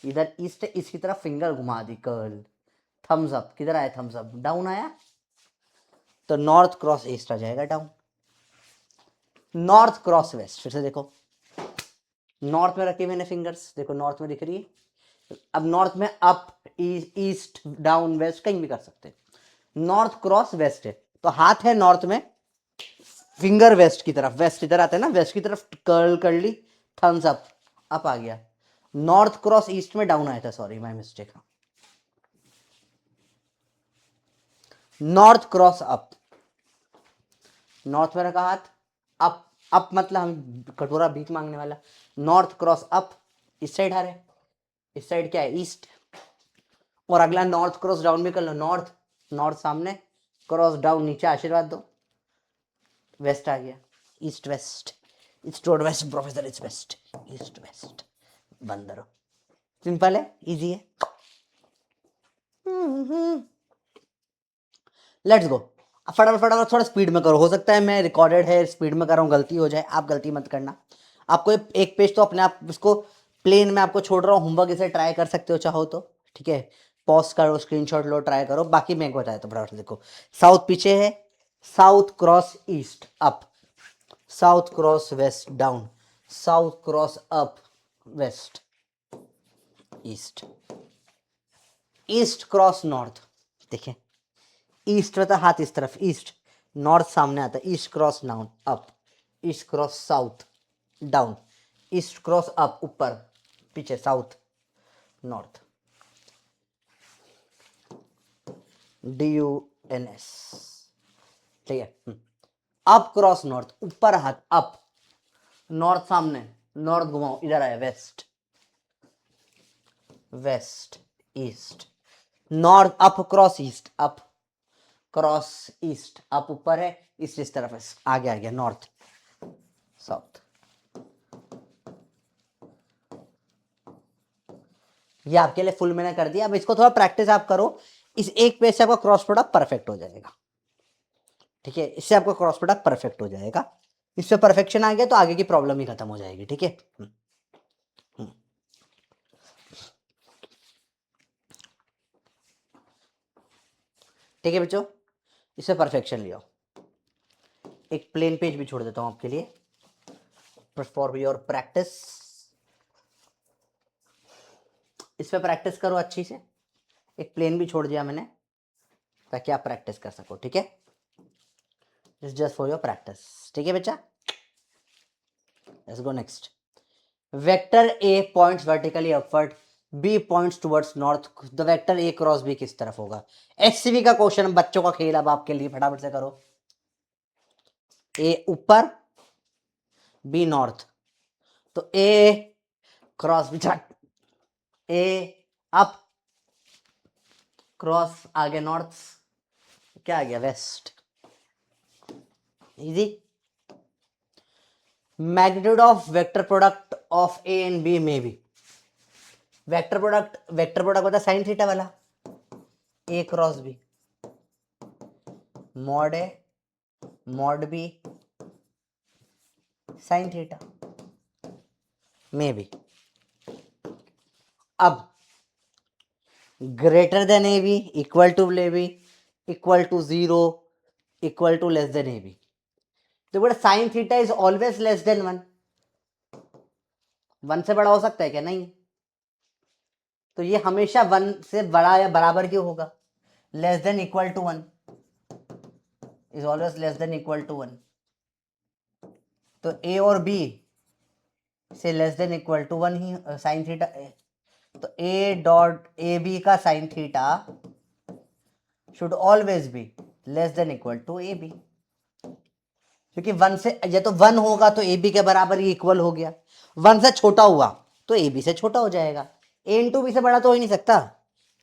इधर ईस्ट है, इसकी तरफ फिंगर घुमा दी, कर्ल, थम्स अप। किधर आया थम्स अप, डाउन आया, तो नॉर्थ क्रॉस ईस्ट आ जाएगा डाउन। नॉर्थ क्रॉस वेस्ट, फिर से देखो, नॉर्थ में रखी मैंने फिंगर्स, देखो नॉर्थ में दिख रही है। अब नॉर्थ में अप ईस्ट डाउन वेस्ट कहीं भी कर सकते हैं। नॉर्थ क्रॉस वेस्ट है, तो हाथ है नॉर्थ में, फिंगर वेस्ट की तरफ, वेस्ट इधर आता है ना, वेस्ट की तरफ कर्ल कर ली, थम्स अप आ गया। नॉर्थ क्रॉस ईस्ट में डाउन आया था, sorry my mistake. North cross up, north में रखा हाथ, अप अप मतलब हम कटोरा भीख मांगने वाला। नॉर्थ क्रॉस अप, इस साइड आ रहे, इस साइड क्या है, ईस्ट। और अगला नॉर्थ क्रॉस डाउन भी कर लो, नॉर्थ, नॉर्थ सामने, क्रॉस डाउन नीचे, आशीर्वाद दो, वेस्ट आ गया, east west, east road west, professor it's west, east west, बंदर। सिंपल है, इजी है। लेट्स गो, फटाफट फटाफट थोड़ा स्पीड में करो। हो सकता है मैं रिकॉर्डेड है, स्पीड में कर रहा हूँ, गलती हो जाए, आप गलती मत करना। आपको एक पेज तो अपने आप, इसको प्लेन में आपको छोड़ रहा हूँ, होमवर्क इसे ट्राई कर सकते हो चाहो तो, ठीक है। पॉज करो, स्क्रीनशॉट लो, ट्राई करो, बाकी मैं को बताया तो फटाफट देखो। साउथ पीछे है, south cross east up, south cross west down, south cross up west east, east cross north. देखिए ईस्ट रहता हाथ इस तरफ, ईस्ट, नॉर्थ सामने आता है, east cross down up, east cross south down, east cross up ऊपर, पीछे साउथ नॉर्थ, DUNS, ठीक है। अप क्रॉस नॉर्थ, ऊपर हाथ अप, नॉर्थ सामने, नॉर्थ घुमाओ, इधर आया west, west east, north up cross east, up cross east, up ऊपर है, ईस्ट इस तरफ है, आगे आ गया नॉर्थ साउथ। ये आपके लिए फुल मैंने कर दिया। अब इसको थोड़ा प्रैक्टिस आप करो, इस एक पेज से आपका क्रॉस प्रोडक्ट परफेक्ट हो जाएगा, ठीक है। इससे आपका क्रॉस प्रोडक्ट परफेक्ट हो जाएगा, इससे परफेक्शन आ गया तो आगे की प्रॉब्लम ही खत्म हो जाएगी, ठीक है। ठीक है बच्चों, इससे परफेक्शन ले आओ। एक प्लेन पेज भी छोड़ देता हूं आपके लिए फॉर योर प्रैक्टिस। इस पे प्रैक्टिस करो अच्छी से, एक प्लेन भी छोड़ दिया मैंने ताकि आप प्रैक्टिस कर सको, ठीक है। It's just for your practice, ठीक है बच्चा। Let's go next. Vector a points vertically upward, b points towards north, the vector a cross b किस तरफ होगा। एससीवी का क्वेश्चन, बच्चों का खेल, अब आपके लिए फटाफट से करो। ए ऊपर, बी नॉर्थ, तो a cross B, a up cross आगे नॉर्थ, क्या आ गया, west, easy. Magnitude of vector product of a and b में बी, वेक्टर प्रोडक्ट होता है साइन थीटा वाला, a cross b, mod a mod b sine theta में b. अब greater than A b, equal to ले b, equal to 0, equal to less than A b. तो बेटा sine theta is always less then 1। 1 से बड़ा हो सकता है क्या? नहीं। तो ये हमेशा 1 से बड़ा या बराबर क्यों होगा? Less than equal to 1 is always less than equal to 1। तो ए और बी से लेस देन इक्वल टू 1 ही साइन थीटा। तो ए डॉट ए बी का sine theta should always be less than equal to A B, क्योंकि 1 से या तो 1 होगा तो ए बी के बराबर ही इक्वल हो गया, 1 से छोटा हुआ तो ए बी से छोटा हो जाएगा, ए इंटू बी से बड़ा तो हो ही नहीं सकता,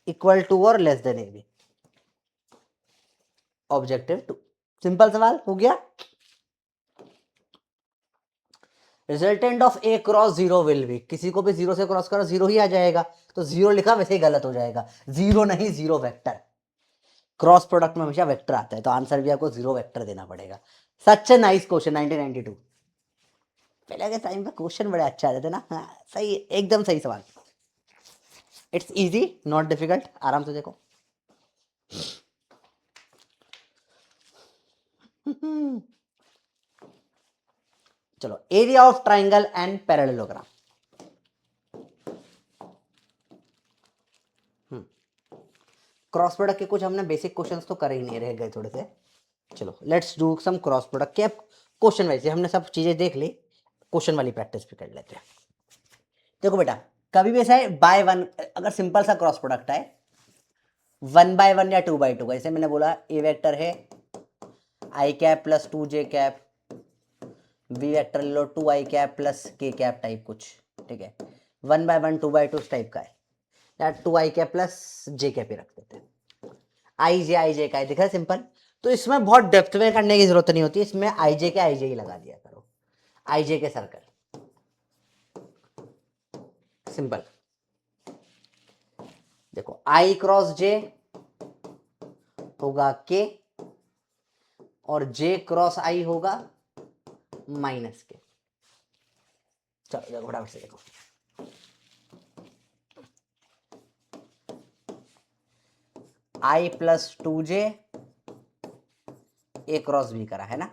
इक्वल टू और लेस देन ए बी। ऑब्जेक्टिव 2। सिंपल सवाल हो गया। Resultant of A cross zero will be, किसी को भी जीरो से क्रॉस करो जीरो ही आ जाएगा, तो जीरो लिखा वैसे ही गलत हो जाएगा, जीरो नहीं जीरो वेक्टर। क्रॉस प्रोडक्ट में हमेशा वेक्टर आता है, तो आंसर भी आपको जीरो वेक्टर देना पड़ेगा। सच ए नाइस क्वेश्चन 1992। पहले के टाइम पे क्वेश्चन बड़े अच्छा आते थे ना। हाँ, सही, एकदम सही सवाल। इट्स इजी नॉट डिफिकल्ट, आराम से देखो। चलो, area of triangle and parallelogram. Cross product के कुछ हमने बेसिक क्वेश्चंस तो कर ही नहीं, रह गए थोड़े से। चलो let's do some cross product के क्वेश्चन वाइज। हमने सब चीजें देख ली, क्वेश्चन वाली प्रैक्टिस भी कर लेते हैं। देखो बेटा, कभी भी ऐसा है बाय वन, अगर सिंपल सा क्रॉस प्रोडक्ट है 1 बाय 1 या 2 बाय 2 का, जैसे मैंने बोला ए वेक्टर है i cap plus 2j cap, b vector ले लो 2i cap plus k cap type कुछ, ठीक है। 1 बाय 1 2 बाय 2 टाइप का है, या 2i cap plus j cap ही रख देते हैं। आई जे का है, देखा सिंपल। तो इसमें बहुत डेप्थ में करने की जरूरत नहीं होती, इसमें आई जे ही लगा दिया करो, आई जे के सर्कल, सिंपल। देखो आई क्रॉस जे होगा के और जे क्रॉस आई होगा माइनस के। चलो देखो फटाफट से देखो, आई प्लस 2j ए क्रॉस बी करा है ना,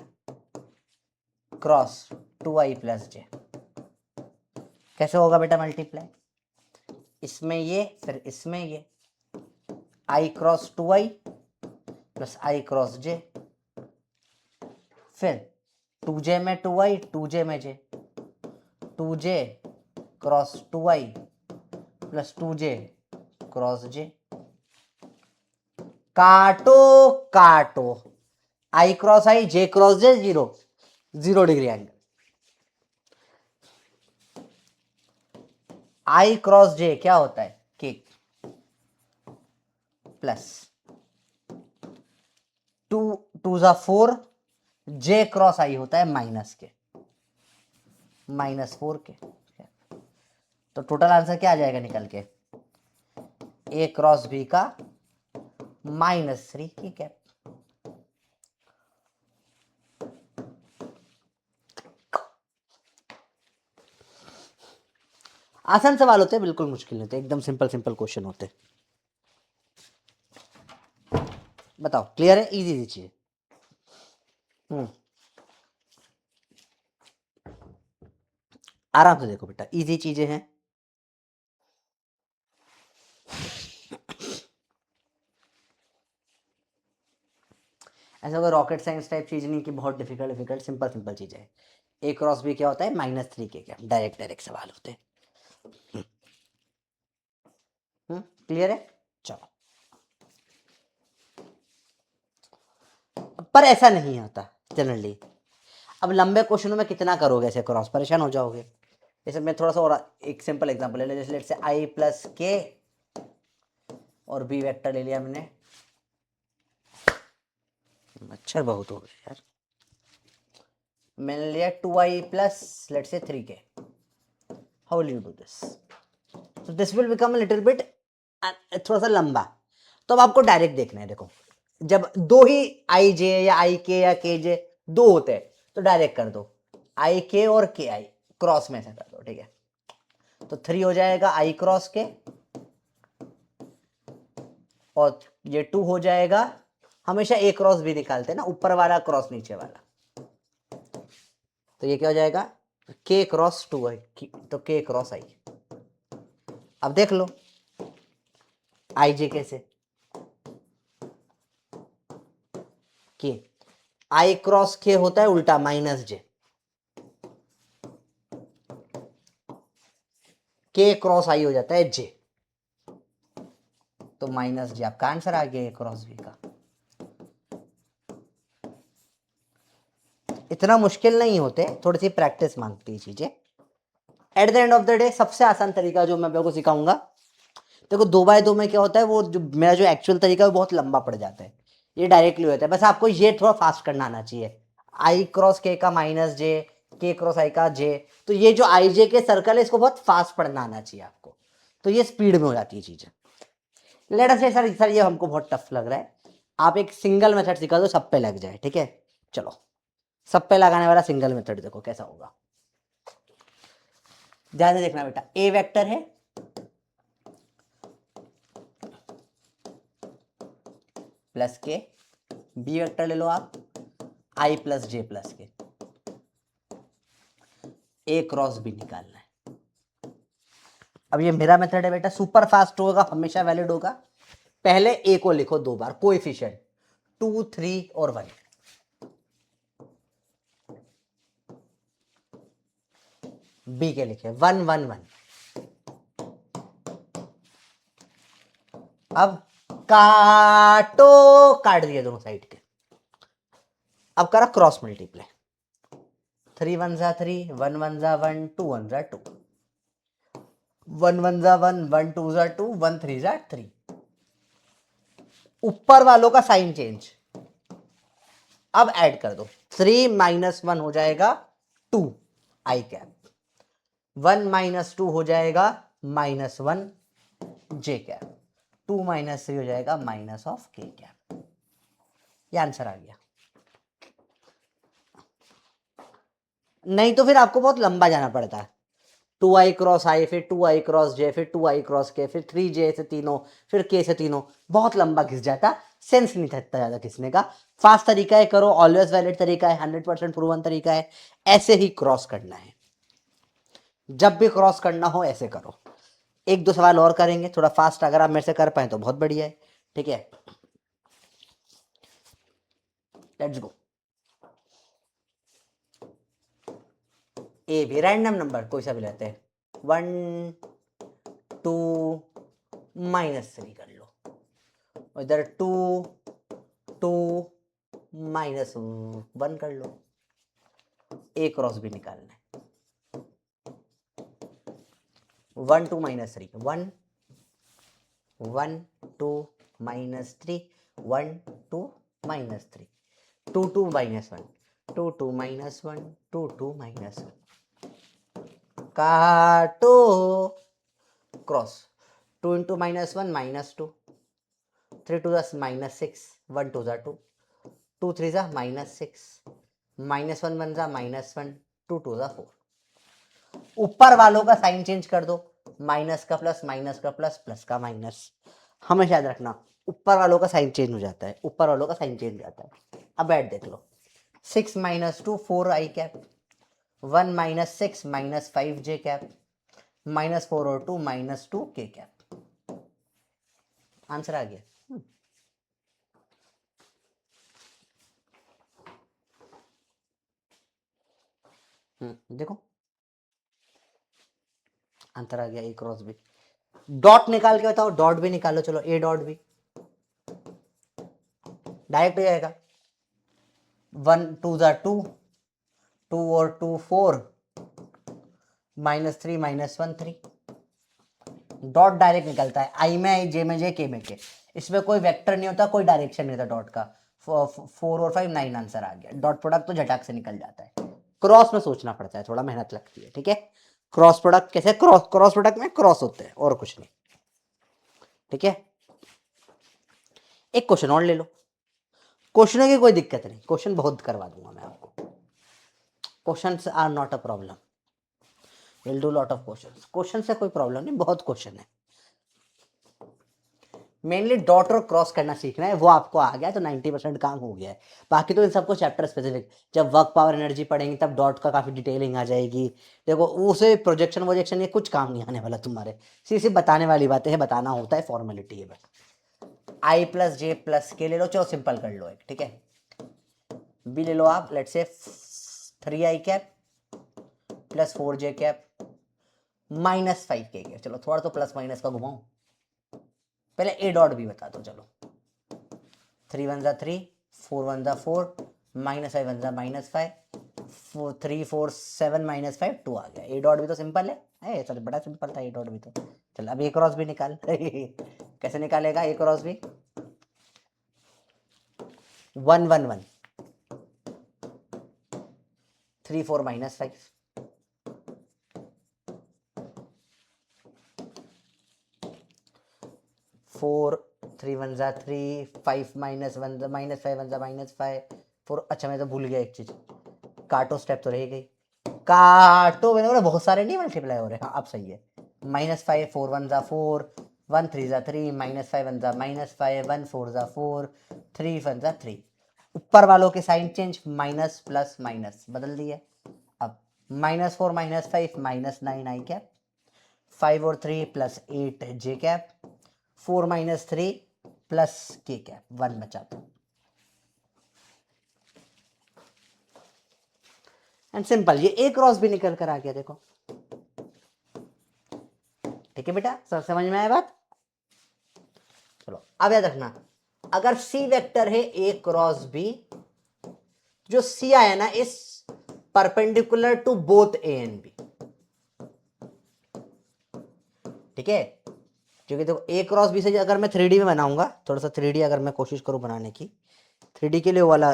क्रॉस 2i प्लस जे, कैसे होगा बेटा मल्टीप्लाई? इसमें ये फिर इसमें ये, आई क्रॉस 2i प्लस आई क्रॉस जे, फिर 2j में 2i 2j में j, 2j cross 2i plus 2j cross j। काटो काटो, आई क्रॉस आई जे क्रॉस जे, 0 0 डिग्री एंगल, आई क्रॉस जे क्या होता है के प्लस 2 2 जा 4, जे क्रॉस आई होता है माइनस के, -4 के। तो टोटल आंसर क्या आ जाएगा निकल के? ए क्रॉस बी का -3 की कैप। आसान सवाल होते हैं, बिल्कुल मुश्किल नहीं होते, एकदम सिंपल सिंपल क्वेश्चन होते हैं। बताओ क्लियर है? इजी चीज। आराम से देखो बेटा, इजी चीजें हैं। ऐसा कोई रॉकेट साइंस टाइप चीज नहीं कि बहुत डिफिकल्ट डिफिकल्ट, सिंपल सिंपल चीजें है। ए क्रॉस बी क्या होता है? -3 के क्या, डायरेक्ट डायरेक्ट सवाल होते हैं। क्लियर है? चलो, पर ऐसा नहीं आता जनरली। अब लंबे क्वेश्चनों में कितना करोगे ऐसे क्रॉस, परेशान हो जाओगे। जैसे मैं थोड़ा सा और एक सिंपल एग्जांपल ले लिया, जैसे लेट से आई प्लस के और बी वेक्टर ले लिया मैंने, मच्छर बहुत हो गए यार। मैंने लिया 2i प्लस लेट से 3k, how will you do this? So this will become little bit थोड़ा सा लंबा। तो अब आपको डायरेक्ट देखना है। देखो, जब दो ही आई जे या आई के या के जे दो होते हैं तो डायरेक्ट कर दो, आई के और के आई क्रॉस में से कर दो, ठीक है। तो 3 हो जाएगा आई क्रॉस के, और ये 2 हो जाएगा हमेशा ए क्रॉस बी निकालते हैं ना, ऊपर वाला क्रॉस नीचे वाला। तो ये क्या हो जाएगा, के क्रॉस 2 है, तो के क्रॉस आई। अब देख लो आई जे कैसे, के आई क्रॉस के होता है उल्टा माइनस जे, के क्रॉस आई हो जाता है जे, तो माइनस जे आपका आंसर आ गया ए क्रॉस बी का। इतना मुश्किल नहीं होते, थोड़ी सी प्रैक्टिस मांगती है चीजें। At the end of the day सबसे आसान तरीका जो मैं आप लोगों को सिखाऊंगा, देखो 2x2 में क्या होता है, वो जो मेरा जो एक्चुअल तरीका है वो बहुत लंबा पड़ जाता है, ये डायरेक्टली होता है, बस आपको ये थोड़ा फास्ट करना आना चाहिए। आई क्रॉस के का माइनस जे, के क्रॉस आई का जे, तो ये जो आई जे के सर्कल है इसको बहुत फास्ट पढ़ना आना चाहिए आपको, तो ये स्पीड में हो जाती है चीजें। लेट अस से सर ये हमको बहुत टफ लग रहा है, आप एक सिंगल मेथड सिखा दो सब पे लग जाए, ठीक है। चलो सब पे लगाने वाला सिंगल मेथड देखो कैसा होगा, ध्यान से देखना बेटा। ए वेक्टर है, प्लस के, बी वेक्टर ले लो आप, आई प्लस जे प्लस के, ए क्रॉस बी निकालना है। अब ये मेरा मेथड है बेटा, सुपर फास्ट होगा, हमेशा वैलिड होगा। पहले ए को लिखो 2 बार, कोएफिशिएंट 2 3 और 1, बी के लिखे 1 1 1। अब काटो, काट दिए दोनों साइड के, अब करा क्रॉस मल्टीप्लाई, 3 1 जा 3, 1 1 जा 1, 2 1 जा 2, 1 1 जा 1, 1 2 जा 2, 1 3 जा 3। ऊपर वालों का साइन चेंज, अब ऐड कर दो, 3 माइनस 1 हो जाएगा 2 आई कैप, 1 माइनस 2 हो जाएगा -1 जे कैप, 2 माइनस 3 हो जाएगा माइनस ऑफ के कैप। ये आंसर आ गया। नहीं तो फिर आपको बहुत लंबा जाना पड़ता है, 2i क्रॉस आई, फिर 2i क्रॉस जे, फिर 2i क्रॉस के, फिर 3j से तीनों, फिर k से तीनों, बहुत लंबा घिस जाता, सेंस नहीं था इतना ज्यादा घिसने का। फास्ट तरीका है करो, ऑलवेज वैलिड तरीका है, 100% प्रूवन तरीका है, ऐसे ही क्रॉस करना है, जब भी क्रॉस करना हो ऐसे करो। एक दो सवाल और करेंगे थोड़ा फास्ट, अगर आप मेरे से कर पाए तो बहुत बढ़िया है, ठीक है। Let's go. ए भी रैंडम नंबर कोई सा भी लेते हैं, 1 2 -3 कर लो, इधर 2 2 -1 कर लो, ए क्रॉस भी निकालना है, 1 2 -3, 1 1 2 -3, 1 2 -3, 2 2 -1, 2 2 -1, 2 2 -1, काटो, क्रॉस, 2 इंटू -1 -2, 3 2 -6, 1 2 2, 2 3 -6, -1 1 -1, 2 2 4। ऊपर वालों का साइन चेंज कर दो, माइनस का प्लस, माइनस का प्लस, प्लस का माइनस, हमेशा याद रखना ऊपर वालों का साइन चेंज हो जाता है, ऊपर वालों का साइन चेंज हो जाता है। अब ऐड देख लो, 6 -2 4 आई कैप, 1 -6 -5 जे कैप, -4 और 2 -2 के कैप। आंसर आ गया। देखो आंसर आ गया, ए क्रॉस बी। डॉट निकाल के बताओ, डॉट भी निकालो, चलो ए डॉट बी डायरेक्ट हो जाएगा, 1 2 जा 2, 2 और 2 4, -3 -1 3। डॉट डायरेक्ट निकलता है, आई में आई, जे में जे, के में के, इसमें कोई वेक्टर नहीं होता, कोई डायरेक्शन नहीं होता डॉट का। 4 और 5 9 आंसर आ गया, डॉट प्रोडक्ट तो झटाक से निकल जाता है। क्रॉस में सोचना पड़ता है, थोड़ा मेहनत लगती है, ठीक है। क्रॉस प्रोडक्ट कैसे, क्रॉस क्रॉस प्रोडक्ट में क्रॉस होते हैं और कुछ नहीं, ठीक है। एक क्वेश्चन और ले लो, क्वेश्चनों की कोई दिक्कत नहीं, क्वेश्चन बहुत करवा दूंगा मैं आपको, questions are not a problem, will do lot of questions, question से कोई प्रॉब्लम नहीं, बहुत क्वेश्चन है। मेनली डॉट और क्रॉस करना सीखना है, वो आपको आ गया तो 90% काम हो गया है। बाकी तो इन सबको चैप्टर स्पेसिफिक, जब वर्क पावर एनर्जी पढ़ेंगे तब डॉट का काफ़ी डिटेलिंग आ जाएगी। देखो उसे प्रोजेक्शन वोजेक्शन ये कुछ काम नहीं आने वाला तुम्हारे, सिर्फ बताने वाली बातें हैं, बताना होता है, फॉर्मेलिटी है बस। आई प्लस जे प्लस के ले लो, चलो सिंपल कर लो एक, ठीक है। बी ले लो आप, लेट से 3i cap plus 4j cap minus 5k cap. चलो थोड़ा तो प्लस माइनस का घुमाओ, पहले ए डॉट भी बता दो। चलो 3 1 जा 3, 4 1 जा 4, माइनस 5 1 जा माइनस 5, 3 4 7 माइनस 5 2 आ गया। ए डॉट भी तो सिंपल है, सर बड़ा सिंपल था ए डॉट भी तो। चल अब ए क्रॉस भी निकाल कैसे निकालेगा ए क्रॉस भी? 1 1 1 3 4 माइनस 5, 4 3 1 जा 3, 5 माइनस 1 माइनस 5 1 जा माइनस 5 4। अच्छा मैं तो भूल गया एक चीज, काटो स्टेप तो रह गई, काटो मैंने बोला बहुत सारे नहीं मल्टीप्लाई हो रहे। हाँ अब सही है। माइनस 5 4 1 जा 4, 1 3 जा 3, माइनस 5 1 जा माइनस 5, 1 4 जा 4, 3 1 जा 3। ऊपर वालों के sign change, minus plus minus बदल दिए। अब minus 4 minus 5 minus 9 I cap, 5 और 3 plus 8 J cap, 4 minus 3 plus K cap, 1 बचा तो। एंड सिंपल, ये ए क्रॉस भी निकल कर आ गया देखो। ठीक है बेटा, सब समझ में आया बात? चलो अब याद रखना, अगर सी वेक्टर है ए क्रॉस बी, जो सी आया ना इस perpendicular to both A and B, ठीक है। क्योंकि देखो ए क्रॉस बी से अगर मैं 3D में बनाऊंगा, थोड़ा सा 3D अगर मैं कोशिश करूं बनाने की, 3D के लिए वो वाला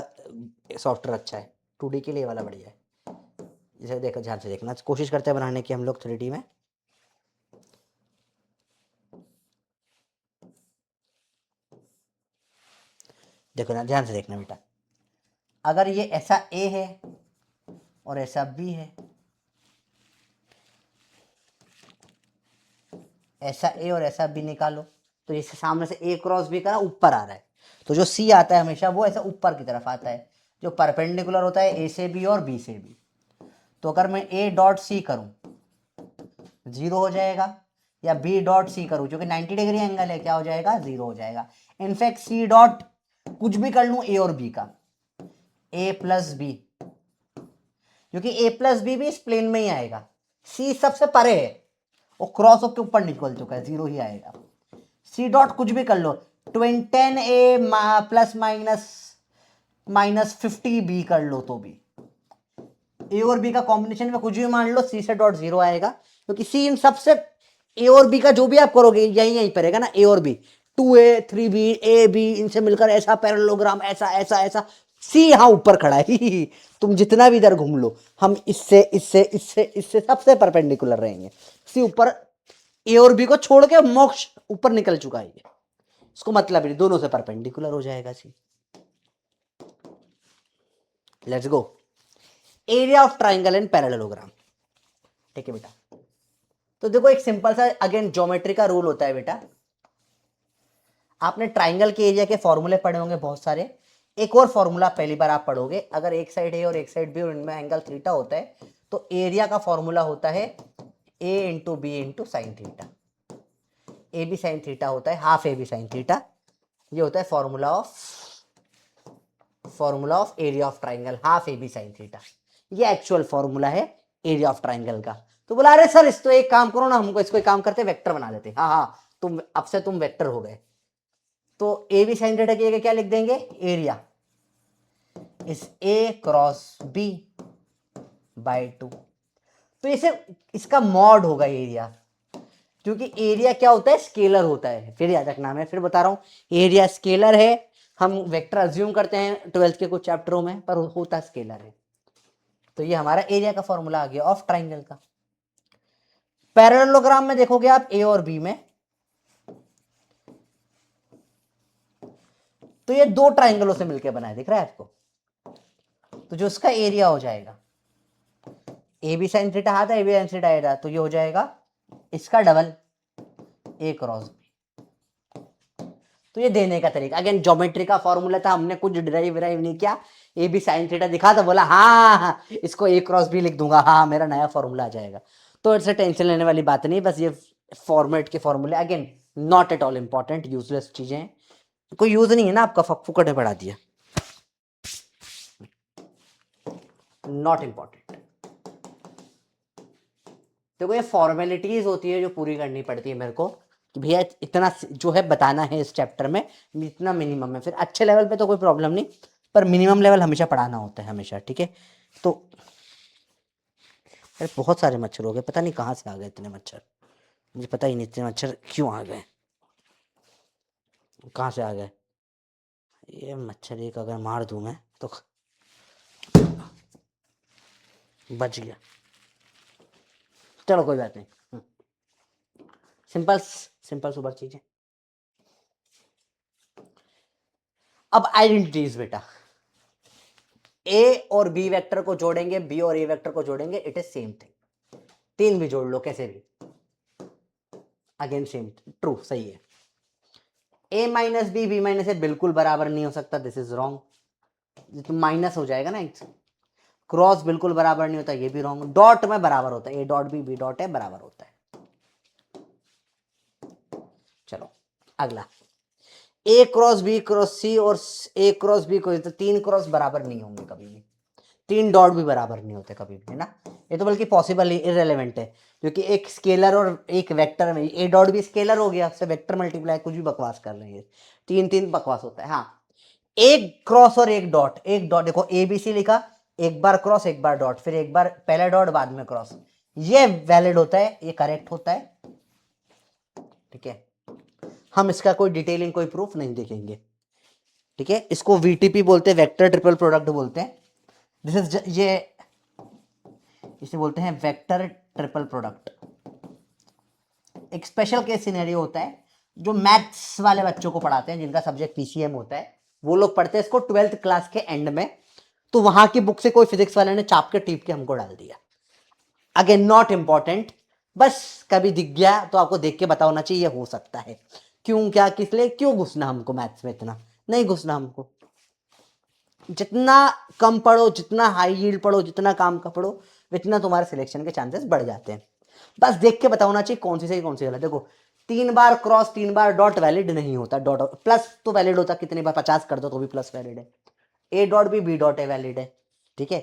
सॉफ्टवेयर अच्छा है, 2D के लिए वाला बढ़िया है। इसे देखो ध्यान से देखना, कोशिश करते हैं बनाने की हम लोग 3D में। देखो ना ध्यान से देखना बेटा, अगर ये ऐसा ए है और ऐसा बी है, ऐसा ए और ऐसा बी निकालो, तो ये सामने से ए क्रॉस बी का ऊपर आ रहा है, तो जो सी आता है हमेशा वो ऐसा ऊपर की तरफ आता है, जो परपेंडिकुलर होता है ए से बी और बी से बी। तो अगर मैं ए डॉट सी करूं 0 हो जाएगा, या बी डॉट सी करूं जो कि 90 डिग्री एंगल है, क्या हो जाएगा? 0 हो जाएगा। इनफैक्ट सी डॉट कुछ भी कर लूं ए और बी का, ए प्लस बी, क्योंकि ए प्लस बी भी इस प्लेन में ही आएगा, सी सबसे परे है, वो क्रॉस होकर ऊपर निकल चुका है, 0 ही आएगा। सी डॉट कुछ भी कर लो, 10 ए प्लस माइनस माइनस 50 बी कर लो तो भी, ए और बी का कॉम्बिनेशन में कुछ भी मान लो, सी से डॉट 0 आएगा, क्योंकि सी इन सबसे ए और बी का जो भी आप करोगे यही यहीं पर रहेगा ना, ए और B 2a 3b A B इनसे मिलकर ऐसा पैरेललोग्राम, ऐसा ऐसा ऐसा, सी यहां ऊपर खड़ा है तुम जितना भी इधर घूम लो, हम इससे इससे इससे इससे सबसे परपेंडिकुलर रहेंगे। सी ऊपर, ए और बी को छोड़ के मोक्ष ऊपर निकल चुका है, इसको मतलब नहीं, दोनों से परपेंडिकुलर हो जाएगा c. Let's go, area of triangle and parallelogram. ठीक है बेटा, तो देखो एक सिंपल सा अगेन ज्योमेट्री का रूल होता है बेटा, आपने ट्राइंगल के एरिया के फॉर्मूले पढ़े होंगे बहुत सारे, एक और फॉर्मूला पहली बार आप पढ़ोगे, अगर एक साइड ए और एक साइड बी और इनमें एंगल थीटा होता है, तो एरिया का फॉर्मूला होता है a into b into sine theta. A b sine theta होता है half a b sine theta, ये होता है formula of area of triangle, half a b sine theta, ये एक्चुअल फॉर्मूला है एरिया ऑफ ट्राइंगल का। तो बोला अरे सर इस तो एक काम करो ना, हमको इसको एक काम करते वेक्टर बना देते। हाँ हाँ, तुम अब से तुम वेक्टर हो गए, तो ए बी साइन थीटा की क्या लिख देंगे? एरिया इस ए क्रॉस बी बाय 2। तो इसे इसका मॉड होगा एरिया, क्योंकि एरिया क्या होता है? स्केलर होता है। फिर याद रखना, मैं फिर बता रहा हूं, एरिया स्केलर है, हम वेक्टर अज्यूम करते हैं 12th के कुछ चैप्टरों में, पर होता स्केलर है। तो ये हमारा एरिया का फॉर्मूला आ गया ऑफ ट्राइंगल का। पैरेललोग्राम में देखोगे आप ए और बी में, तो ये दो ट्राइंगलों से मिलकर बना है, दिख रहा है आपको? तो जो उसका एरिया हो जाएगा, ए बी साइन थीटा आता है, ए बी साइन थीटा आएगा, तो ये हो जाएगा इसका डबल ए क्रॉस बी। तो ये देने का तरीका, अगेन ज्योमेट्री का फॉर्मूला था, हमने कुछ डिराइव विराइव नहीं किया, ए बी साइन थीटा दिखा तो बोला हाँ, इसको ए क्रॉस बी लिख दूंगा, हाँ मेरा नया फॉर्मूला आ जाएगा। तो इससे टेंशन लेने वाली बात नहीं, बस ये फॉर्मेट के फॉर्मूले again not at all important, useless चीजें हैं, कोई यूज नहीं है ना, आपका फुकट पढ़ा दिया, नॉट इंपॉर्टेंट। देखो ये फॉर्मेलिटीज होती है जो पूरी करनी पड़ती है मेरे को, कि भैया इतना जो है बताना है इस चैप्टर में, इतना मिनिमम है, फिर अच्छे लेवल पे तो कोई प्रॉब्लम नहीं, पर मिनिमम लेवल हमेशा पढ़ाना होता है हमेशा, ठीक है। तो अरे बहुत सारे मच्छर हो गए, पता नहीं कहाँ से आ गए इतने मच्छर, मुझे पता ही नहीं इतने मच्छर क्यों आ गए, कहाँ से आ गए ये मच्छर, एक अगर मार दूं मैं तो बच गया, चलो कोई बात नहीं, सिंपल सिंपल सुपर चीजें। अब आइडेंटिटीज बेटा, ए और बी वेक्टर को जोड़ेंगे, बी और ए वेक्टर को जोड़ेंगे, इट इज सेम थिंग, तीन भी जोड़ लो कैसे भी, अगेन सेम ट्रू, सही है। ए माइनस बी, बी माइनस ए बिल्कुल बराबर नहीं हो सकता, दिस इज रॉन्ग, तो माइनस हो जाएगा ना, क्रॉस बिल्कुल बराबर नहीं होता, ये भी रॉन्ग, डॉट में बराबर होता है, A dot B dot A बराबर होता है। चलो अगला, A cross B cross C और ए क्रॉस बी को, तो तीन क्रॉस बराबर नहीं होंगे कभी भी, तीन डॉट भी बराबर नहीं होते कभी भी, है ना, ये तो बल्कि पॉसिबल ही इररेलेवेंट है, क्योंकि एक स्केलर और एक वेक्टर में, ए डॉट भी स्केलर हो गया, उससे वेक्टर मल्टीप्लाई, कुछ भी बकवास कर रहे हैं, तीन तीन बकवास होता है। हाँ, एक क्रॉस और एक डॉट, एक डॉट देखो ए बी सी लिखा, एक बार क्रॉस एक बार डॉट, फिर एक बार पहला डॉट बाद में क्रॉस, ये वैलिड होता है, ये करेक्ट होता है, ठीक है। हम इसका कोई डिटेलिंग कोई प्रूफ नहीं देखेंगे, ठीक है। इसको वीटीपी बोलते हैं, वेक्टर ट्रिपल प्रोडक्ट बोलते हैं, दिस इज ये इसे बोलते हैं वेक्टर ट्रिपल प्रोडक्ट। एक स्पेशल केस सिनेरियो होता है जो मैथ्स वाले बच्चों को पढ़ाते हैं, जिनका सब्जेक्ट पीसीएम होता है, वो लोग पढ़ते हैं इसको 12th क्लास के एंड में, तो वहां की बुक से कोई फिजिक्स वाले ने चाप के टीप के हमको डाल दिया, अगेन नॉट इंपॉर्टेंट, बस कभी दिख गया तो आपको देख के बता होना चाहिए, हो सकता है, क्यों क्या किस लिए, क्यों घुसना हमको मैथ्स में, इतना नहीं घुसना हमको, जितना कम पढ़ो, जितना हाई यील्ड पढ़ो, जितना काम का पढ़ो, इतना तुम्हारे सिलेक्शन के चांसेस बढ़ जाते हैं, बस देख के बताना चाहिए कौन सी सही कौन सी गलत। देखो तीन बार क्रॉस तीन बार डॉट वैलिड नहीं होता, डॉट प्लस तो वैलिड होता, कितनी बार 50 कर दो तो भी प्लस वैलिड है, ए डॉट भी बी डॉट ए वैलिड है, ठीक है,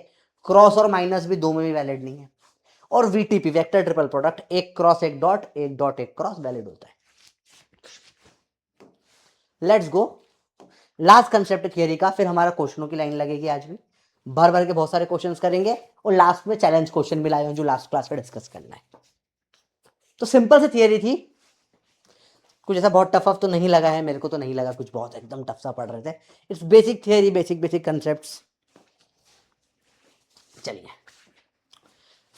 क्रॉस और माइनस भी दो में भी वैलिड नहीं है, और वीटीपी वेक्टर ट्रिपल प्रोडक्ट, एक क्रॉस एक डॉट एक क्रॉस वैलिड होता है। Let's go last concept theory का, फिर हमारा क्वेश्चनों की लाइन लगेगी, आज भी भर भर के बहुत सारे क्वेश्चंस करेंगे, और लास्ट में चैलेंज क्वेश्चन भी लाए हैं जो लास्ट क्लास में डिस्कस करना है। तो सिंपल सी थियरी थी, कुछ ऐसा बहुत टफ तो नहीं लगा है, मेरे को तो नहीं लगा कुछ बहुत एकदम टफ सा पढ़ रहे थे, it's basic theory, basic basic concepts. चलिए,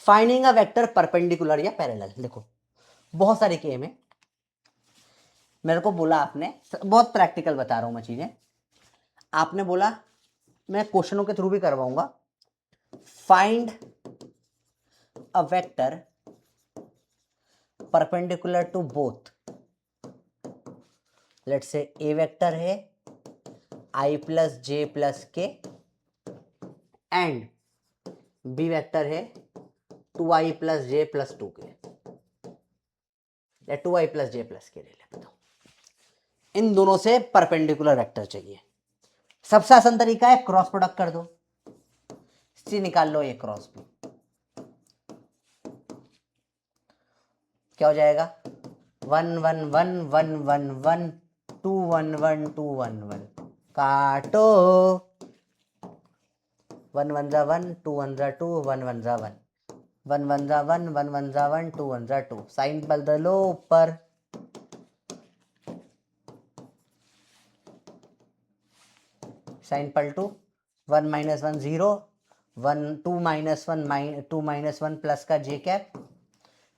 फाइंडिंग अ वेक्टर परपेंडिकुलर या पैरेलल, देखो बहुत सारे केम है, मेरे को बोला आपने, बहुत प्रैक्टिकल बता रहा हूं मैं चीजें, आपने बोला मैं क्वेश्चनों के थ्रू भी करवाऊंगा, find a vector perpendicular to both, let's say A vector है I plus J plus K, and B vector है 2i plus J plus 2k, या 2i प्लस जे प्लस के ले ले, बताओ इन दोनों से परपेंडिकुलर वेक्टर चाहिए। सबसे आसान तरीका है क्रॉस प्रोडक्ट कर दो, सी निकाल लो, ए क्रॉस बी, क्या हो जाएगा 1 1 1 1 1 1 2 1 1 2 1 1, काटो 1 1 जा 1 2 1 जा 2 1 1 जा 1 1 1 जा 1 1 1 जा 1 2 1 जा 2, साइन बदलो ऊपर, साइन पलटू 1 माइनस 1 0 1 2 माइनस 1 2 माइनस 1 प्लस का जे कैप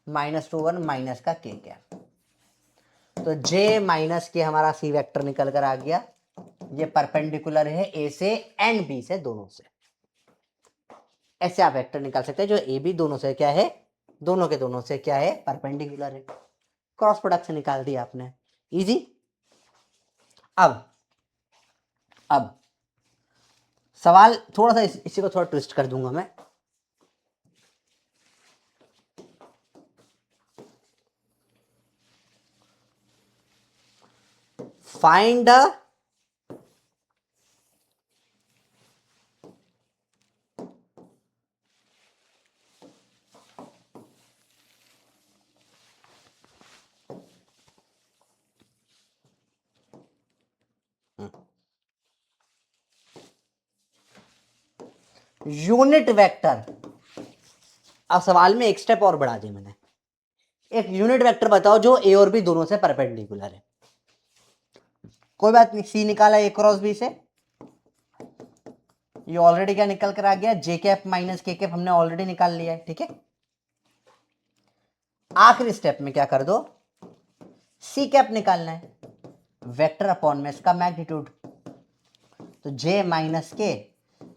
माइनस 2 1 माइनस का के कैप, तो जे माइनस के हमारा सी वेक्टर निकल कर आ गया, ये परपेंडिकुलर है ए से एंड बी से, दोनों से, ऐसे आप वेक्टर निकाल सकते हैं जो ए बी दोनों से क्या है, दोनों के दोनों से क्या है, परपेंडिकुलर है, क्रॉस प्रोडक्ट से निकाल दिया आपने, इजी। अब सवाल थोड़ा सा इसी को थोड़ा ट्विस्ट कर दूंगा मैं। Find the unit vector. अब सवाल में एक स्टेप और बढ़ा दी मैंने। एक यूनिट वेक्टर बताओ जो ए और बी दोनों से परपेंडिकुलर है। कोई बात नहीं, सी निकाला ए क्रॉस बी से, ये ऑलरेडी क्या निकल कर आ गया, जे कैप माइनस के कैप हमने ऑलरेडी निकाल लिया है। ठीक है, आखिरी स्टेप में क्या कर दो, सी कैप निकालना है, वेक्टर अपॉन में इसका मैग्नीट्यूड। तो जे माइनस के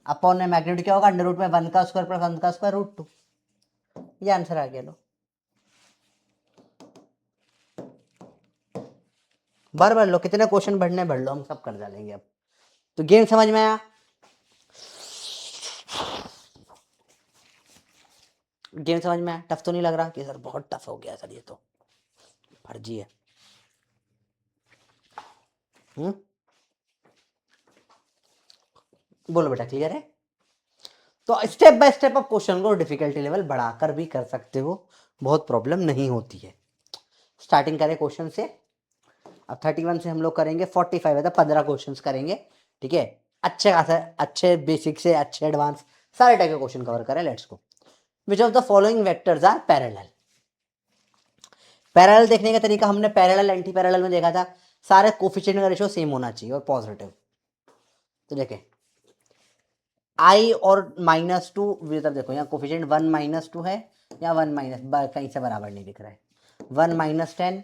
अपॉन में मैग्नीट्यूड क्या होगा, अंडर रूट में 1 का स्क्वायर प्लस 1 का स्क्वायर रूट 2। ये आंसर आ गया। लो भर लो, कितने क्वेश्चन भरने भर लो, हम सब कर डालेंगे। अब तो गेम समझ में आया? गेम समझ में आया? टफ तो नहीं लग रहा कि सर बहुत टफ हो गया सर, ये तो फर्जी है। बोलो बेटा, क्लियर है? तो स्टेप बाय स्टेप आप क्वेश्चन को डिफिकल्टी लेवल बढ़ाकर भी कर सकते हो, बहुत प्रॉब्लम नहीं होती है। स्टार्टिंग करें क्वेश्चन से। अब 31 से हम लोग करेंगे 45 है, तो 15 क्वेश्चंस करेंगे। ठीक है, अच्छे खासा, अच्छे बेसिक से अच्छे एडवांस सारे टाइप के क्वेश्चन कवर करें। Let's go. Which of the following vectors are parallel? Parallel देखने का तरीका हमने पैरेलल एंटी पैरेलल में देखा था, सारे कोफिशिएंट का रेशियो सेम होना चाहिए और पॉजिटिव। तो देखें आई और -2, तब देखो यहाँ कोफिशिएंट 1 - 2 है, या 1 माइनस कहीं से बराबर नहीं दिख रहा है, 1 - 10,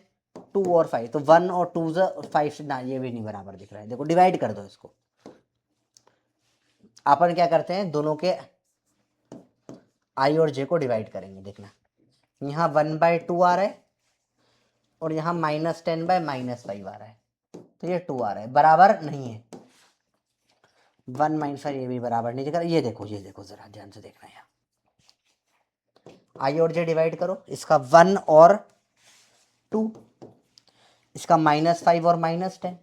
2 और 5, तो 1 और 2 5 से ना, ये भी नहीं बराबर दिख रहा है। देखो डिवाइड कर दो इसको। अपन क्या करते हैं, दोनों के आई और जे को डिवाइड करेंगे। देखना यहाँ 1/2 आ रहा है और यहाँ -10/-5 आ रहा है, तो ये 2 आ रहा है, बराबर नहीं है। 1 - 5 ये भी बराबर नहीं दिख रहा। ये देखो जरा ध्यान से देखना, यहाँ आई और जे डिवाइड करो, इसका 1 और 2, इसका -5 और -10,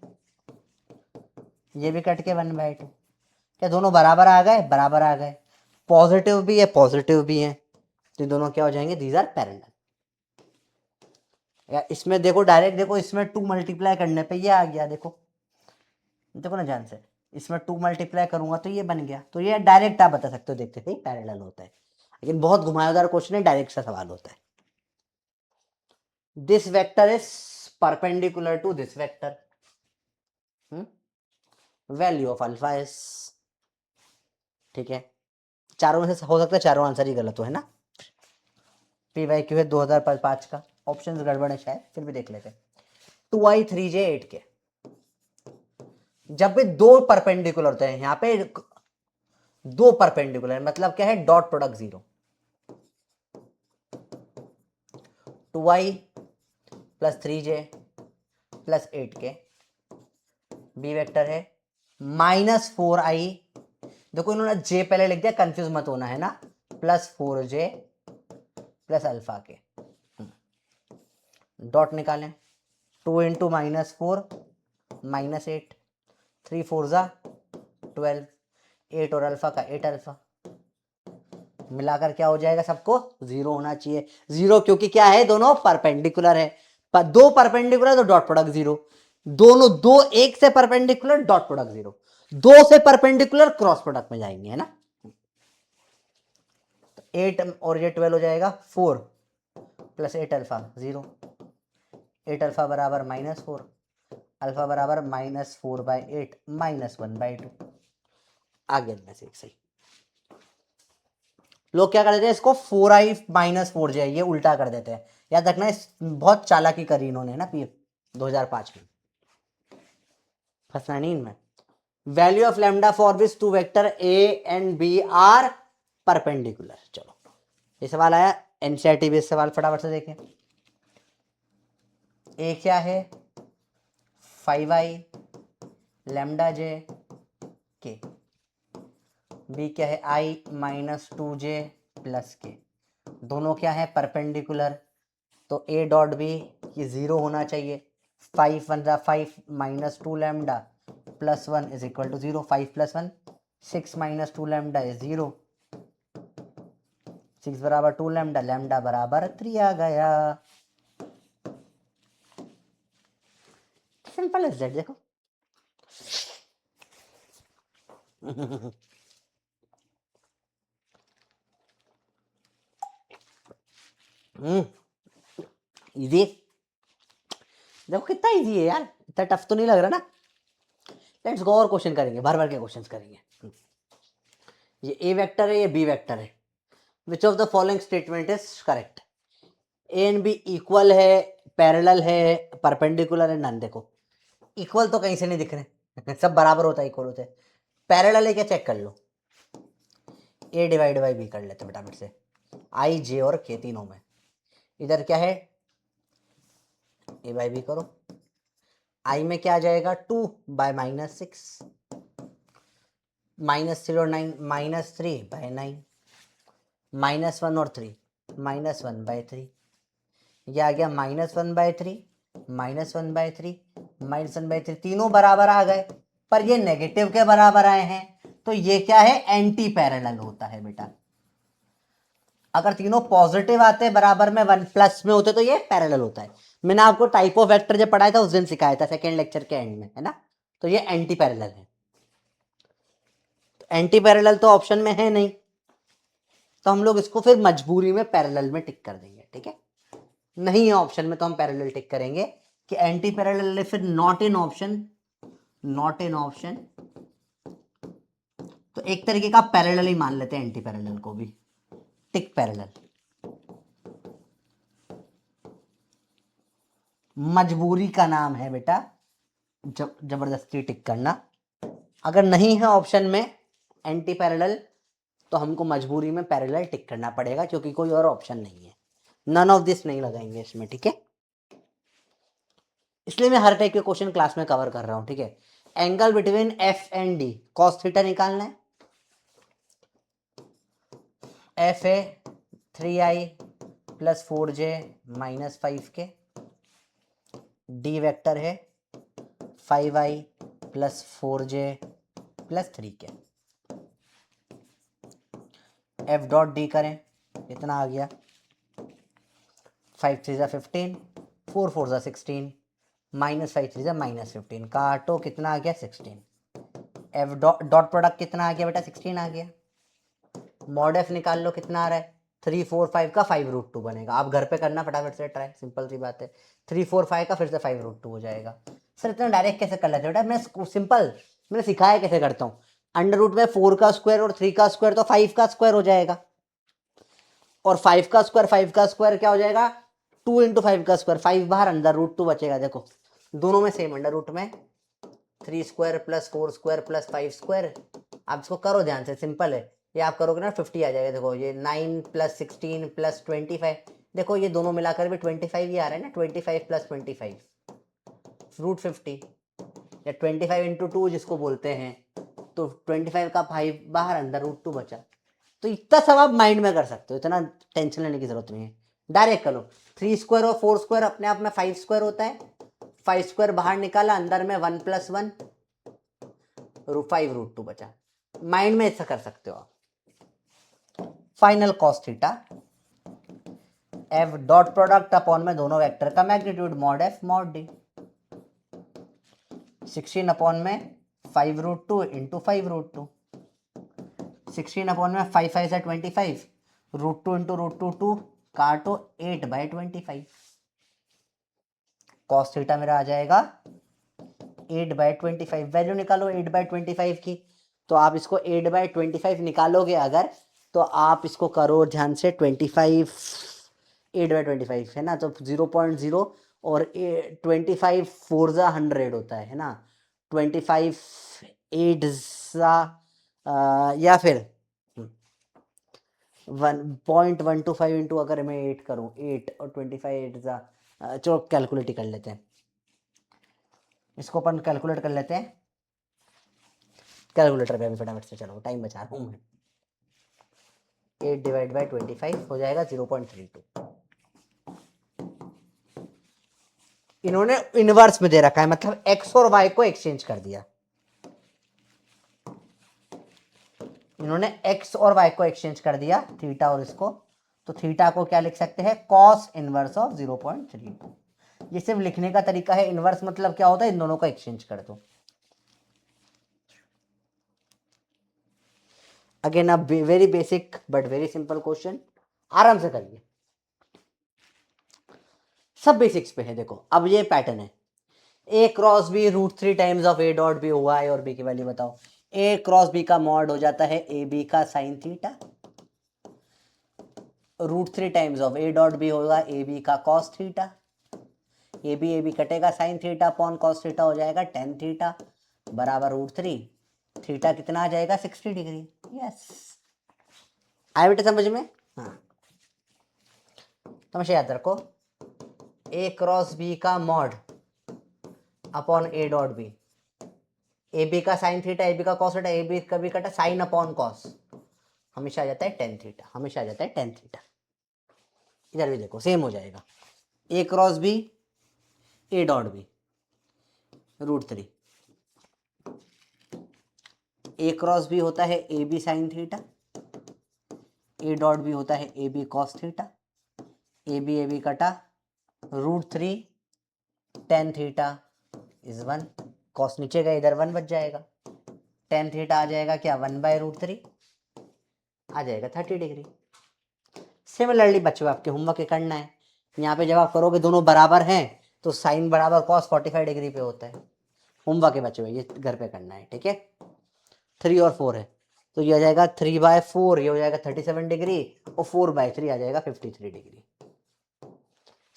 ये भी कट के 1/2। क्या दोनों बराबर आ गए? बराबर आ गए। पॉजिटिव भी है, पॉजिटिव भी है, तो दोनों क्या हो जाएंगे, दीज आर पैरेलल। या इसमें देखो डायरेक्ट, देखो इसमें 2 मल्टीप्लाई करने पे ये आ गया। देखो देखो ना ध्यान से, इसमें 2 मल्टीप्लाई करूंगा तो ये बन गया। तो ये डायरेक्ट आप बता सकते हो, देखते थे पैरेलल होता है। लेकिन बहुत घुमावदार क्वेश्चन है, डायरेक्ट सा सवाल होता है। This vector is perpendicular to this vector, value of alpha is. ठीक है, चारों में से हो सकता है चारों आंसर ही गलत हो, है ना। PYQ है 2005 का, ऑप्शंस गड़बड़ है शायद, फिर भी देख लेते हैं। 2i 3j 8k, जब भी दो परपेंडिकुलर होते हैं, यहाँ पे दो परपेंडिकुलर मतलब क्या है, dot product 0। 2i + 3j + 8k, B vector है -4i, देखो इन्होंने जे पहले लिख दिया, कंफ्यूज मत होना है ना, +4j + अल्फा के, डॉट निकालें। 2 × -4 -8, 3 4 ज़ा 12, 8 और अल्फा का 8 अल्फा, मिलाकर क्या हो जाएगा, सबको 0 होना चाहिए। 0 क्योंकि क्या है, दोनों परपेंडिकुलर है, पर दो परपेंडिकुलर तो डॉट प्रोडक्ट 0, दोनों दो एक से परपेंडिकुलर डॉट प्रोडक्ट 0, दो से परपेंडिकुलर क्रॉस प्रोडक्ट में जाएंगे, है ना। तो 8 और ये 12 हो जाएगा 4 + 8 अल्फा 0, 8 अल्फा बराबर -4, अल्फा बराबर -4/8 -1/2, आ गया में से एक सही। लोग क्या कर देते हैं, इसको 4i - 4j ये उल्टा कर देते हैं। याद रखना, बहुत चालाकी करी इन्होंने ना, पी 2005 में, फंसना नहीं इनमें। Value of lambda for which two vector A and B are perpendicular. चलो ये सवाल आया एनसीईआरटी बेस्ड सवाल, फटाफट से देखें। ए क्या है, 5i लैम्डा जे के, बी क्या है आई माइनस 2j प्लस के, दोनों क्या है परपेंडिकुलर, तो ए डॉट बी ये 0 होना चाहिए। 5 1 जा 5 minus 2 lambda plus 1 is equal to 0, 5 plus 1 6 minus 2 lambda is 0, 6 बराबर 2 लैम्डा, लैम्डा बराबर 3 आ गया। सिंपल इज दैट, देखो इजी, देखो कितना इजी है यार, इतना टफ तो नहीं लग रहा ना। लेट्स गो और क्वेश्चन करेंगे, भर भर के क्वेश्चंस करेंगे। ये ए वेक्टर है, ये बी वेक्टर है, which of the following statement is correct? A and B equal है, पैरेलल है, परपेंडिकुलर है, नन। देखो इक्वल तो कहीं से नहीं दिख रहे सब बराबर होता है, इक्वल होता है। पैरेलल है क्या चेक कर लो, ए डिवाइड बाई बी कर लेते फटाफट से, आई जे और के तीनों में। इधर क्या है, ए बाई बी करो, आई में क्या आ जाएगा 2 बाय माइनस 6, माइनस 3 और 9 माइनस 3 बाय 9, माइनस 1 और 3 माइनस 1 बाय 3, ये आ गया minus 1 by 3, minus 1 by 3, minus 1 by 3, तीनों बराबर आ गए, पर ये नेगेटिव के बराबर आए हैं, तो ये क्या है एंटी पैरेलल होता है बेटा। अगर तीनों पॉजिटिव आते बराबर में 1 प्लस में होते तो ये पैरेलल होता है। मैंने आपको टाइप ऑफ वेक्टर जब पढ़ाया था उस दिन सिखाया था, सेकेंड लेक्चर के एंड में, है ना। तो ये एंटी पैरेलल है, एंटी पैरेलल तो ऑप्शन में है नहीं, तो हम लोग इसको फिर मजबूरी में पैरेलल में टिक कर देंगे, ठीक है। नहीं है ऑप्शन में तो हम पैरेलल टिक करेंगे कि एंटी पैरेलल है, फिर not in option, not in option, तो एक तरीके का पैरेलल ही मान लेते हैं एंटी पैरेलल को भी, टिक पैरेलल। मजबूरी का नाम है बेटा जबरदस्ती टिक करना। अगर नहीं है ऑप्शन में एंटी पैरेलल तो हमको मजबूरी में पैरेलल टिक करना पड़ेगा, क्योंकि कोई और ऑप्शन नहीं है। नन ऑफ दिस नहीं लगाएंगे इसमें, ठीक है। इसलिए मैं हर टाइप के क्वेश्चन क्लास में कवर कर रहा हूं, ठीक है। Angle between F and D, cos theta निकालना है। एफ है 3i प्लस 4j माइनस 5 के, डी वेक्टर है 5i प्लस 4j प्लस 3 के। एफ डॉट डी करें, इतना आ गया 5 3 जा 15, 4 4 जा 16, माइनस 5 3 जा माइनस 15, काटो कितना आ गया 16। एफ डॉट प्रोडक्ट कितना आ गया बेटा 16 आ गया। मॉड एफ निकाल लो, कितना आ रहा है 3 4 5 का 5√2 बनेगा। आप घर पे करना फटाफट से ट्राई, सिंपल सी बात है। 3 4 5 का फिर से 5√2 हो जाएगा। सर इतना डायरेक्ट कैसे कर लेते हो बेटा, मैं सिंपल मैंने सिखाया कैसे करता हूँ। अंडर रूट में 4 का स्क्वायर और 3 का स्क्वायर तो 5 का स्क्वायर हो जाएगा, और 5 का स्क्वायर क्या हो जाएगा 2 इंटू 5 का स्क्वायर, 5 बाहर अंदर √2 बचेगा। देखो दोनों में सेम, अंडर रूट में 3 square plus 4 square plus 5 square. आप इसको करो ध्यान से, सिंपल है ये, आप करोगे ना 50 आ जाएगा। देखो ये 9 प्लस 16 प्लस 25, देखो ये दोनों मिलाकर भी 25 ही आ रहा है ना, 25 प्लस 25 √50, या 25 इंटू 2 जिसको बोलते हैं, तो 25 का 5 बाहर अंदर √2 बचा। तो इतना सब आप माइंड में कर सकते हो, इतना टेंशन लेने की जरूरत नहीं है, डायरेक्ट करो। 3 स्क्वायर और 4 स्क्वायर अपने आप में 5 स्क्वायर होता है, 5 स्क्वायर बाहर निकाला, अंदर में 1 प्लस 1 5√2 बचा। माइंड में ऐसा कर सकते हो आप। Final cos theta F dot product upon में दोनों वेक्टर का magnitude mod F mod D, 16 upon में 5√2 इंटू 5√2, 16 अपॉन में 5 5 से 25, √2 इंटू √2 2, काटो 8 बाई 25, कॉस थीटा मेरा आ जाएगा 8 बाई 25। वैल्यू निकालो 8 बाई 25 की, तो आप इसको 8 बाई 25 निकालोगे अगर, तो आप इसको करो ध्यान से 25, 8 बाई 25 है ना, तो 0.0, और 25 4 जा 100 होता है ना, 25 8 जा या फिर 1.125 इंटू, अगर मैं 8 करूँ 8 और 25 8 जा, चलो कैलकुलेट ही कर लेते हैं, इसको अपन कैलकुलेट कर लेते हैं। कैलकुलेटर पे अभी फटाफट से, चलो टाइम बचा रहा हूँ मैं। 8 डिवाइड बाई 25 हो जाएगा 0.32। इन्होंने इनवर्स में दे रखा है, मतलब एक्स और वाई को एक्सचेंज कर दिया। इन्होंने एक्स और वाई को एक्सचेंज कर दिया, थीटा और इसको, तो थीटा को क्या लिख सकते हैं, कॉस इनवर्स ऑफ 0.32। ये सिर्फ लिखने का तरीका है। इनवर्स मतलब क्या होता है, इन दोनों को एक्सचेंज कर दो। Again a very basic but very simple question, आराम से करिए, सब बेसिक्स पे है। देखो अब ये पैटर्न है, ए cross b √3 times of a dot b हुआ है, और बी की वैल्यू बताओ। ए क्रॉस बी का मॉड हो जाता है ए बी का sine theta, √3 times of a dot b होगा ए बी का कॉस थीटा, ए बी कटेगा, sine theta upon cos theta हो जाएगा टेन थीटा बराबर √3, थीटा कितना आ जाएगा 60 डिग्री। यस, आए बेटे समझ में? हाँ, हमेशा याद रखो, ए क्रॉस बी का mod upon A dot B, A B का साइन थीटा, ए बी का कॉस थीटा, ए बी कभी कटा साइन अपॉन कॉस, हमेशा आ जाता है टेन थीटा, हमेशा आ जाता है टेन थीटा। इधर भी देखो सेम हो जाएगा, a cross B a dot b √3, a cross b होता है ए b sine theta, a dot b होता है ए बी कॉस थीटा, ए बी कटा √3 टेन थीटा इज 1, कॉस नीचे गए इधर 1 बच जाएगा, टेन थीटा आ जाएगा क्या 1/√3, आ जाएगा 30 डिग्री। सिमिलरली बच्चों आपके होमवर्क के करना है, यहाँ पे जब आप करोगे दोनों बराबर हैं तो साइन बराबर कॉस 45 डिग्री पे होता है। होमवर्क के बच्चों ये घर पे करना है, ठीक है। 3 और 4 है तो ये आ जाएगा 3/4, ये हो जाएगा 37 डिग्री, और 4/3 आ जाएगा 53 डिग्री।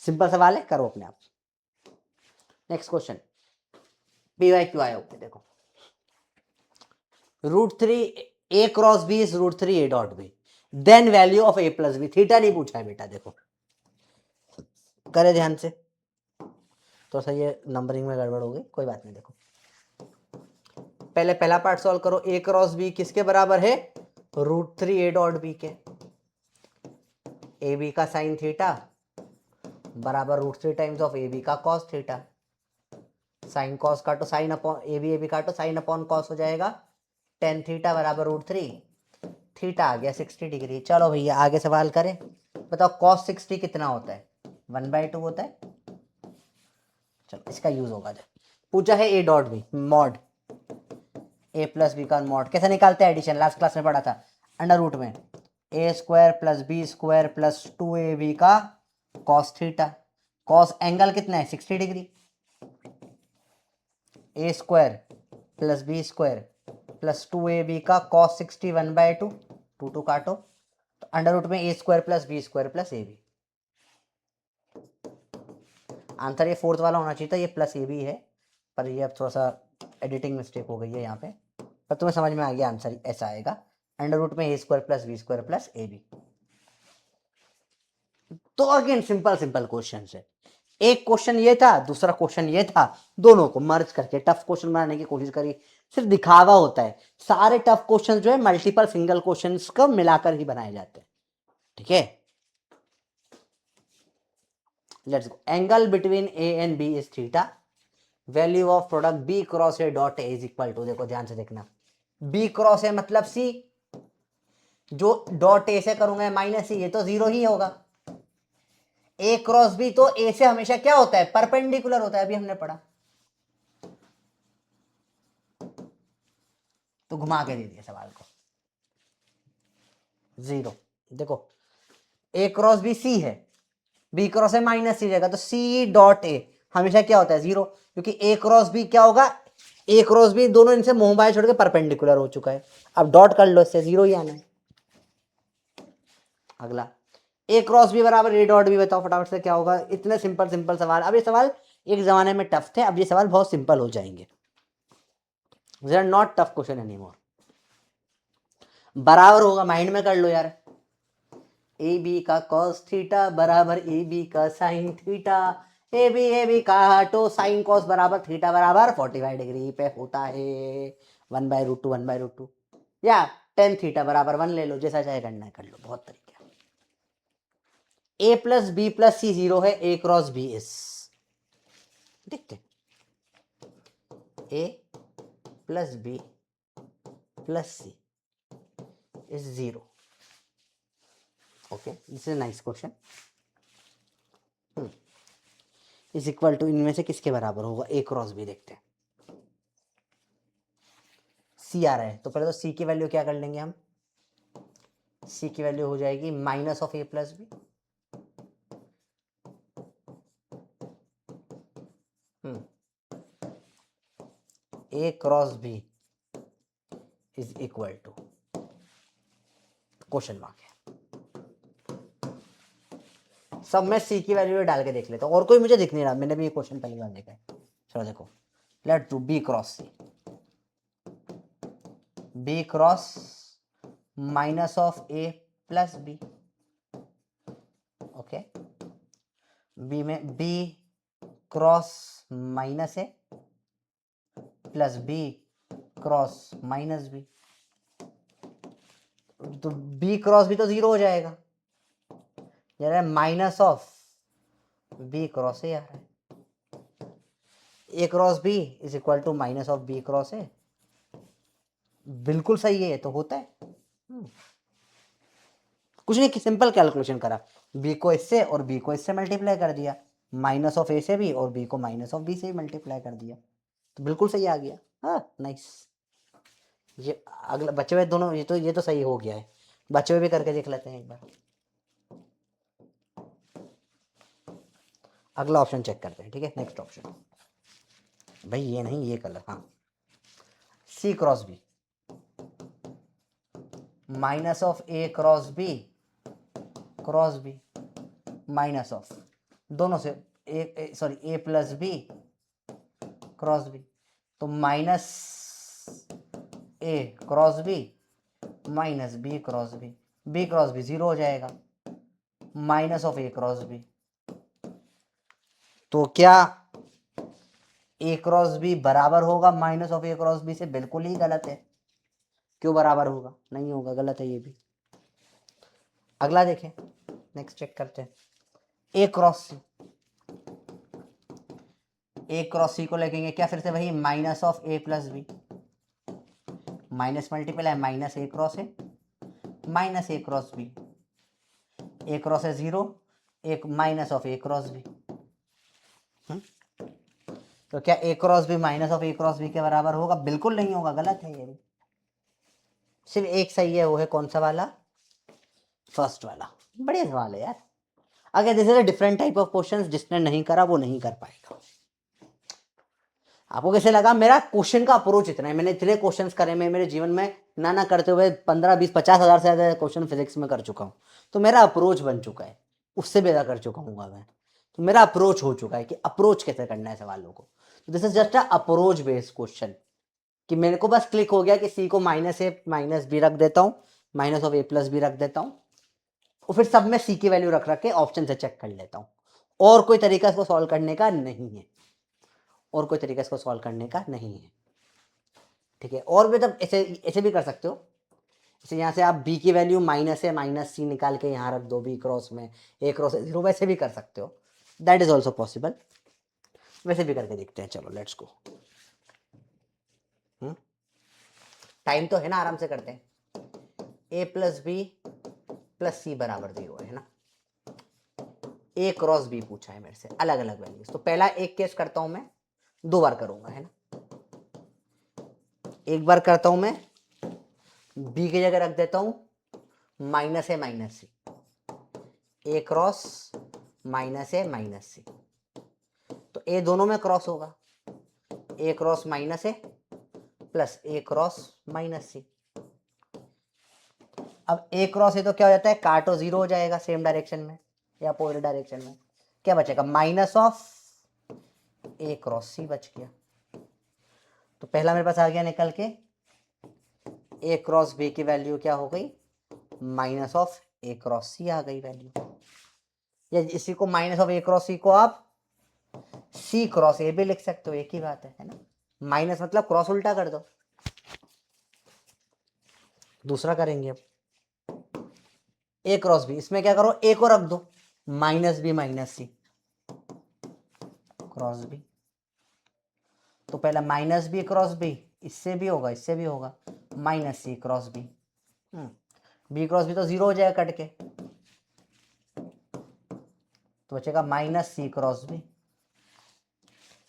सिंपल सवाल है, करो अपने आप। नेक्स्ट क्वेश्चन, PYQ आया होगा, देखो √3 a cross B is √3 a dot b, then value of A plus b. Theta नहीं पूछा है बेटा, देखो करे ध्यान से, तो सही है, नंबरिंग में गड़बड़ हो गई, कोई बात नहीं। देखो पहले पहला पार्ट सॉल्व करो, ए क्रॉस बी किसके बराबर है, √3 ए डॉट बी के, ए बी का साइन थीटा बराबर √3 टाइम्स ऑफ ए बी का कॉस थीटा, साइन कॉस काटो साइन अपॉन ए बी काटो साइन अपॉन कॉस हो जाएगा टेन थीटा बराबर √3, थीटा आ गया 60 डिग्री। चलो भैया आगे सवाल करें, बताओ कॉस 60 कितना होता है, 1/2 होता है। चलो इसका यूज होगा, जब पूछा है A dot B mod A plus B का मॉड कैसे निकालते हैं, एडिशन लास्ट क्लास में पढ़ा था, अंडर रूट में a square plus b square plus 2ab का कॉस थीटा, कॉस एंगल कितना है 60 degree, a square plus b square plus 2ab का कॉस 60 1/2, 2 काटो, तो अंडर रूट में a square plus b square plus a b. Answer ये fourth वाला होना चाहिए था, ये प्लस ए बी है, पर ये अब थोड़ा सा एडिटिंग मिस्टेक हो गई है यहाँ पे, पर तुम्हें समझ में आ गया, आंसर ऐसा आएगा, अंडर रूट में a square plus b square plus a b. तो अगेन सिंपल सिंपल क्वेश्चन है, एक क्वेश्चन ये था दूसरा क्वेश्चन ये था, दोनों को मर्ज करके टफ क्वेश्चन बनाने की कोशिश करी, सिर्फ दिखावा होता है। सारे टफ क्वेश्चन जो है मल्टीपल सिंगल क्वेश्चंस को मिलाकर ही बनाए जाते हैं, ठीक है। Let's go, angle between A and B is theta, value of product B cross A dot A is equal to, देखो ध्यान से देखना, बी क्रॉस ए मतलब सी, जो डॉट ए से करूंगा माइनस सी, ये तो जीरो ही होगा, ए क्रॉस बी तो ए से हमेशा क्या होता है, परपेंडिकुलर होता है, अभी हमने पढ़ा, तो घुमा के दे दिया सवाल को, जीरो। देखो ए क्रॉस बी सी है, बी क्रॉस ए माइनस सी जाएगा, तो सी डॉट ए हमेशा क्या होता है जीरो, क्योंकि ए क्रॉस बी क्या होगा, ए क्रॉस बी दोनों इनसे मोहबाय छोड़ के परपेंडिकुलर हो चुका है, अब डॉट कर लो, इससे जीरो ही आना है। अगला ए क्रॉस बी बराबर ए डॉट बी, बताओ फटाफट से क्या होगा, इतने सिंपल सिंपल सवाल, अब ये सवाल एक जमाने में टफ थे, अब ये सवाल बहुत सिंपल हो जाएंगे, they are not tough question anymore. बराबर होगा, माइंड में कर लो यार, ए बी का कॉस थीटा बराबर ए बी का साइन थीटा, ए बी का हटो साइन कॉस बराबर थीटा बराबर 45 डिग्री पे होता है, 1/√2 1/√2 या tan थीटा बराबर 1 ले लो, जैसा चाहे करना है कर लो, बहुत तरीके। a प्लस बी प्लस सी 0 है, a क्रॉस बी इज, देखते a plus B plus C is 0। Okay, this is nice question. Is equal to, इनमें से किसके बराबर होगा, a क्रॉस बी, देखते हैं। c आ रहा है तो पहले तो c की वैल्यू क्या कर लेंगे हम, c की वैल्यू हो जाएगी minus of a plus B, a cross B is equal to question mark है। सब मैं सी की वैल्यू डाल के देख लेता हूँ, और कोई मुझे दिख नहीं रहा, मैंने भी ये क्वेश्चन पहली बार देखा है। चलो देखो, let do b cross c, b cross minus of A plus b, okay, b में b cross minus a plus b cross minus b, तो बी क्रॉस बी तो 0 हो जाएगा, यार minus of b cross a आ रहा है, ए cross B is equal to minus of b cross a, बिल्कुल सही है, तो होता है। कुछ नहीं, सिंपल कैलकुलेशन करा, बी को इससे और बी को इससे मल्टीप्लाई कर दिया, माइनस ऑफ ए से भी और बी को माइनस ऑफ बी से भी मल्टीप्लाई कर दिया, तो बिल्कुल सही आ गया। हाँ नाइस, ये अगला बचे हुए दोनों, ये तो सही हो गया है, बचे हुए भी करके देख लेते हैं एक बार। अगला ऑप्शन चेक करते हैं, ठीक है, नेक्स्ट ऑप्शन, भाई ये नहीं, ये कलर, हाँ, c cross b minus of A cross b minus of दोनों से a plus b cross b, तो minus a cross b minus b cross B cross b 0 हो जाएगा, minus of A cross b, तो क्या a cross b बराबर होगा minus of A cross b से, बिल्कुल ही गलत है। क्यों बराबर होगा, नहीं होगा, गलत है ये भी। अगला देखें, नेक्स्ट चेक करते हैं, ए क्रॉस सी को लिखेंगे क्या फिर से वही, minus of A plus b, minus multiple है minus a cross A minus a cross B, A cross है 0, एक minus of A cross b, तो क्या a cross b minus of A cross b के बराबर होगा, बिल्कुल नहीं होगा, गलत है ये भी। सिर्फ एक सही है, वो है कौन सा वाला, फर्स्ट वाला। बढ़िया सवाल है यार। अगर this is a different type of questions, जिसने नहीं करा वो नहीं कर पाएगा। आपको कैसे लगा मेरा क्वेश्चन का अप्रोच, इतना है, मैंने इतने क्वेश्चंस करे, मैं मेरे जीवन में ना करते हुए 15-20-50 हज़ार से ज्यादा क्वेश्चन फिजिक्स में कर चुका हूँ, तो मेरा अप्रोच बन चुका है, उससे भी ज्यादा कर चुका हूँ मैं, तो मेरा अप्रोच हो चुका है कि अप्रोच कैसे करना है सवालों को। This is just a approach based question, कि मेरे को बस क्लिक हो गया कि सी को माइनस ए माइनस बी रख देता हूँ, minus of A plus B रख देता हूँ, और फिर सब में सी की वैल्यू रख के ऑप्शन से चेक कर लेता हूँ, और कोई तरीका इसको सॉल्व करने का नहीं है, और कोई तरीका इसको सॉल्व करने का नहीं है, ठीक है। और भी तब ऐसे ऐसे भी कर सकते हो, जैसे यहाँ से आप b की वैल्यू माइनस है माइनस सी निकाल के यहाँ रख दो, b क्रॉस में a क्रॉस 0, वैसे भी कर सकते हो, दैट इज ऑल्सो पॉसिबल, वैसे भी करके देखते हैं। चलो लेट्स गो, टाइम तो है ना, आराम से करते हैं। a प्लस बी प्लस सी बराबर 0 है ना, a क्रॉस b पूछा है मेरे से, अलग अलग वैल्यूज, तो पहला एक केस करता हूं मैं, 2 बार करूंगा, है ना। एक बार करता हूं मैं, b की जगह रख देता हूं माइनस है minus C, a cross minus है माइनस सी, तो a दोनों में क्रॉस होगा, a क्रॉस माइनस है plus a cross minus C. अब a क्रॉस है तो क्या हो जाता है, काटो 0 हो जाएगा सेम डायरेक्शन में या अपोजिट डायरेक्शन में, क्या बचेगा, माइनस ऑफ a क्रॉस सी बच गया, तो पहला मेरे पास आ गया निकल के, a क्रॉस b की वैल्यू क्या हो गई, माइनस ऑफ a क्रॉस सी आ गई वैल्यू, या इसी को माइनस ऑफ a क्रॉस सी को आप c क्रॉस a भी लिख सकते हो, एक ही बात है ना, माइनस मतलब क्रॉस उल्टा कर दो, दूसरा करेंगे अब, ए क्रॉस बी, इसमें क्या करो, ए को रख दो, minus B minus c cross b. तो पहला माइनस बी क्रॉस बी, इससे भी होगा इससे भी होगा, minus c cross b. B cross b तो जीरो हो जाएगा कट के, तो बचेगा माइनस सी क्रॉस बी।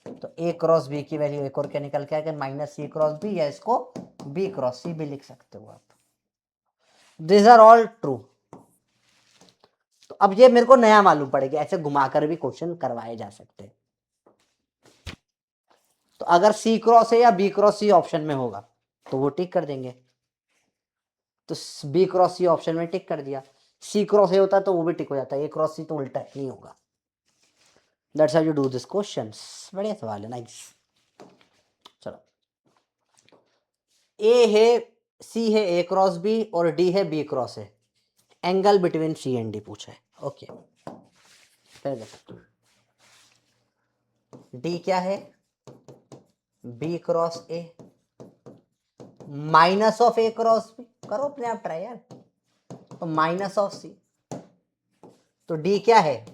तो ए क्रॉस बी की वैल्यू एक और क्या निकल के आएगा, माइनस सी क्रॉस बी, या इसको बी क्रॉस सी भी लिख सकते हो आप। This are all true. तो अब ये मेरे को नया मालूम पड़ेगा, ऐसे घुमाकर भी क्वेश्चन करवाए जा सकते हैं। तो अगर सी क्रॉस है या बी क्रॉस सी ऑप्शन में होगा तो वो टिक कर देंगे, तो बी क्रॉस सी ऑप्शन में टिक कर दिया। सी क्रॉस ए होता तो वो भी टिक हो जाता, ए क्रॉस सी तो उल्टा नहीं होगा। That's how you do this questions. बढ़िया सवाल है, नाइस। चलो, ए है, सी है ए क्रॉस बी और डी है बी क्रॉस है, angle between C and D पूछा है। ओके, फिर देखो डी क्या है, B cross A minus of A cross B, करो अपने आप ट्राई यार, तो माइनस ऑफ सी, तो डी क्या है,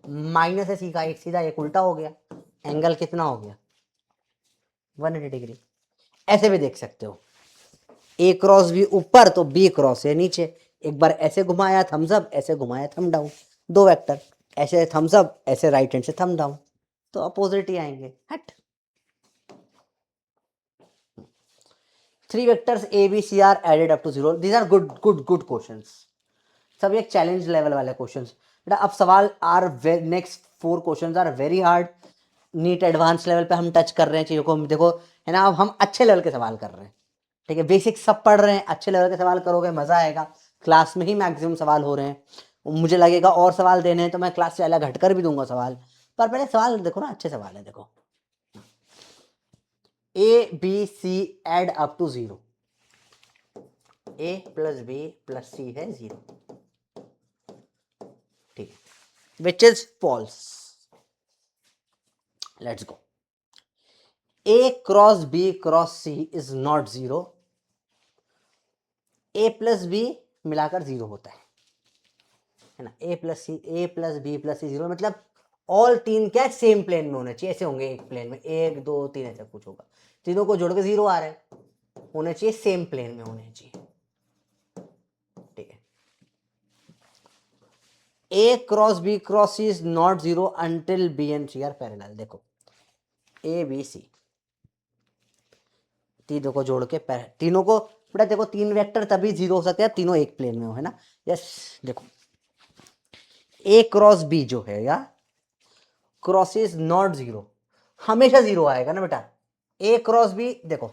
माइनस है सी का, एक सीधा एक उल्टा हो गया, एंगल कितना हो गया 180 डिग्री। ऐसे भी देख सकते हो, ए क्रॉस बी ऊपर तो बी क्रॉस ए नीचे, एक बार ऐसे घुमाया थम्स अप, ऐसे घुमाया थम डाउन, दो वेक्टर, ऐसे थम्स अप, ऐसे राइट हैंड से थम डाउन, तो अपोजिट ही आएंगे। हट, 3 vectors A B C are added up to 0, these are good good good questions, सब एक चैलेंज लेवल वाले क्वेश्चंस। बेटा अब सवाल are next 4 questions are very hard, NEET advance level पे हम टच कर रहे हैं चीजों को, देखो है ना, अब हम अच्छे लेवल के सवाल कर रहे हैं, ठीक है, बेसिक सब पढ़ रहे हैं, अच्छे लेवल के सवाल करोगे मजा आएगा, क्लास में ही मैक्सिमम सवाल हो रहे हैं, मुझे लगेगा और सवाल देने हैं तो मैं क्लास से अलग हटकर भी दूंगा सवाल, पर पहले सवाल देखो ना, अच्छे सवाल है। देखो a B c add up to 0, a plus B plus c है 0, ठीक है, which is false. Let's go, a cross B cross c is not 0, a plus b मिलाकर 0 होता है ना, a plus c, a plus B plus सी 0, मतलब all तीन क्या सेम प्लेन में होने चाहिए, ऐसे होंगे एक प्लेन में, 1 2 3 ऐसा कुछ होगा, तीनों को जोड़ के 0 आ रहा है, होने चाहिए सेम प्लेन में होने चाहिए, ठीक है। ए cross B cross c is not 0 until b and C are parallel. देखो ए बी सी तीनों को जोड़ के तीनों को, बेटा देखो तीन वेक्टर तभी 0 हो सकते हैं तीनों एक प्लेन में हो, है ना। यस, देखो ए क्रॉस बी जो है या क्रॉस इज नॉट 0, हमेशा 0 आएगा ना बेटा। ए क्रॉस बी देखो,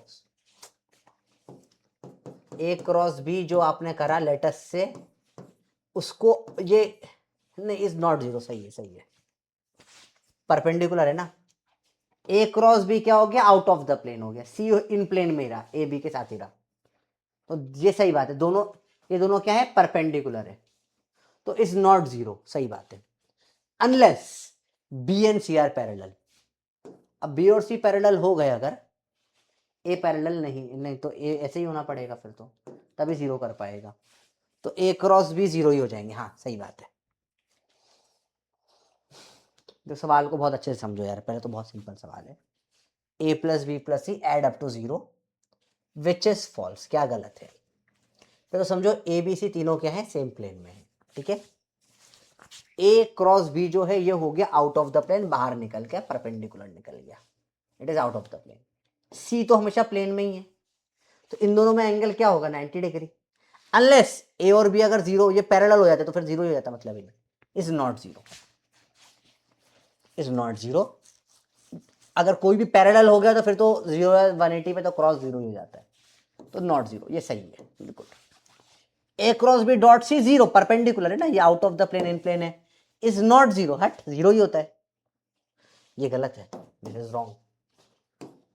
ए क्रॉस बी जो आपने करा लेटस से, उसको ये नहीं, इज नॉट 0, सही है सही है, परपेंडिकुलर है ना। ए क्रॉस बी क्या हो गया, आउट ऑफ द प्लेन हो गया, सी इन प्लेन में ही रहा, ए बी के साथ ही रहा, तो ये सही बात है, दोनों ये दोनों क्या है, परपेंडिकुलर है, तो इज नॉट 0, सही बात है, unless B and C are parallel. अब बी और सी पैरेलल हो गए, अगर ए पैरेलल नहीं तो ए ऐसे ही होना पड़ेगा फिर, तो तभी 0 कर पाएगा, तो ए क्रॉस बी 0 ही हो जाएंगे। हाँ सही बात है, तो सवाल को बहुत अच्छे से समझो यार, पहले तो बहुत सिंपल सवाल है, ए plus B plus c add up to 0 which is false, क्या गलत है। तो समझो ए बी सी तीनों क्या है, सेम प्लेन में है, ठीक है। ए क्रॉस बी जो है ये हो गया आउट ऑफ द प्लेन, बाहर निकल गया, परपेंडिकुलर निकल गया, it is out of the plane. C तो हमेशा प्लेन में ही है, तो इन दोनों में एंगल क्या होगा 90 डिग्री, अनलेस ए और बी अगर 0 ये पैरेलल हो जाते तो फिर 0 ही हो जाता, मतलब इनमें इज नॉट 0, इज नॉट 0। अगर कोई भी पैरेलल हो गया तो फिर तो 0 180 पे तो क्रॉस 0 ही हो जाता है, तो नॉट 0, ये सही है बिल्कुल। A cross b dot c 0, perpendicular है ना, ये out of the plane in plane है, इज नॉट 0, हट 0 ही होता है, ये गलत है, दिस इज रॉन्ग,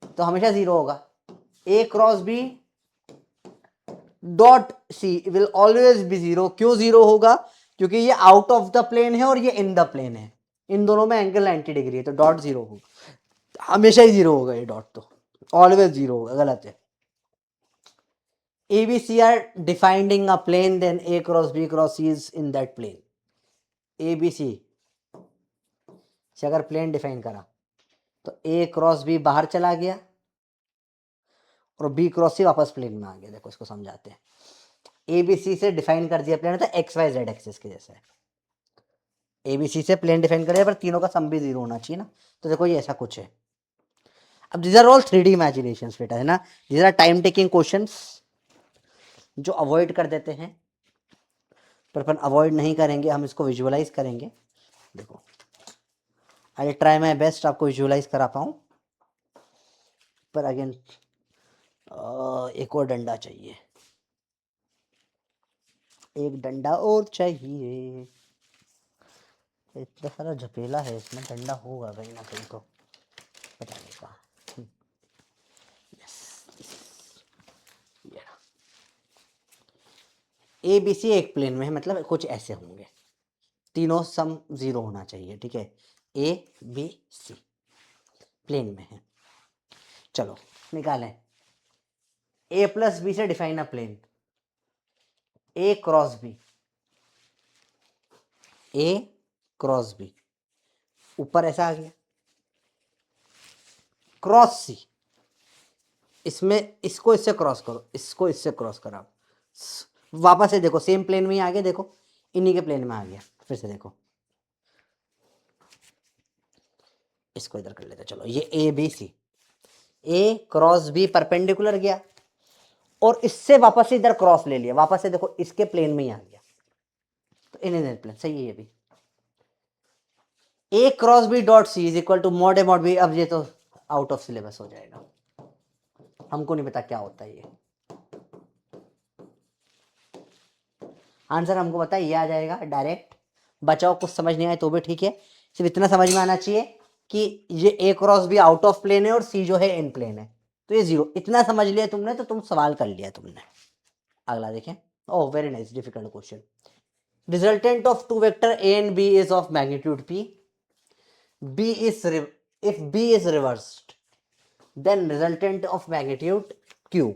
तो हमेशा 0 होगा। A cross b dot c will always be 0, क्यों 0 होगा, क्योंकि ये आउट ऑफ द प्लेन है और ये इन द प्लेन है, इन दोनों में एंगल 90 डिग्री है, तो डॉट 0 होगा, हमेशा ही 0 होगा, ये डॉट तो ऑलवेज 0 होगा, गलत है। ABC are defining a plane, then A cross B cross C is in that plane. ABC से अगर प्लेन डिफाइन करा तो A क्रॉस B बाहर चला गया और B क्रॉस C वापस प्लेन में आ गया। देखो इसको समझाते हैं। ABC से डिफाइन कर दिया प्लेन, तो एक्स वाई जेड एक्सिस के जैसा है। ABC से प्लेन डिफाइन कर दिया, पर तीनों का सम भी जीरो होना चाहिए ना। तो देखो ये ऐसा कुछ है। अब these are all 3D imaginations बेटा, है ना। These are time taking questions जो अवॉइड कर देते हैं, पर अपन अवॉइड नहीं करेंगे, हम इसको विजुअलाइज करेंगे। देखो आई ट्राई माई बेस्ट आपको विजुअलाइज करा पाऊँ, पर अगेन एक और डंडा चाहिए, एक डंडा और चाहिए। इतना सारा झपेला है इसमें, डंडा होगा कहीं ना कहीं, तो पता नहीं कहाँ। ए बी सी एक प्लेन में है, मतलब कुछ ऐसे होंगे, तीनों सम जीरो होना चाहिए, ठीक है। ए बी सी प्लेन में है। चलो निकालें। ए प्लस बी से define a plane, A cross B, A cross B, ऊपर ऐसा आ गया, क्रॉस सी, इसमें इसको इससे क्रॉस करो, इसको इससे क्रॉस करो, वापस से देखो सेम प्लेन में ही आ गया, देखो इन्हीं के प्लेन में आ गया। फिर से देखो, इसको इधर कर लेते, चलो ये A B C, A cross B perpendicular गया और इससे वापस से इधर क्रॉस ले लिया, वापस से देखो इसके प्लेन में ही आ गया, तो इन प्लेन सही है ये भी। A cross b dot c is equal to mod a mod b. अब ये तो आउट ऑफ सिलेबस हो जाएगा, हमको नहीं पता क्या होता है ये आंसर, हमको पता है ये आ जाएगा डायरेक्ट। बचाओ कुछ समझ नहीं आए तो भी ठीक है, सिर्फ इतना समझ में आना चाहिए कि ये a cross b out of plane है और सी जो है इन प्लेन है, तो ये जीरो। इतना समझ लिया तुमने तो तुम सवाल कर लिया तुमने। अगला देखें। Oh very nice, difficult question. Resultant of two vector A and B is of magnitude P, B is if b is reversed then resultant of magnitude q,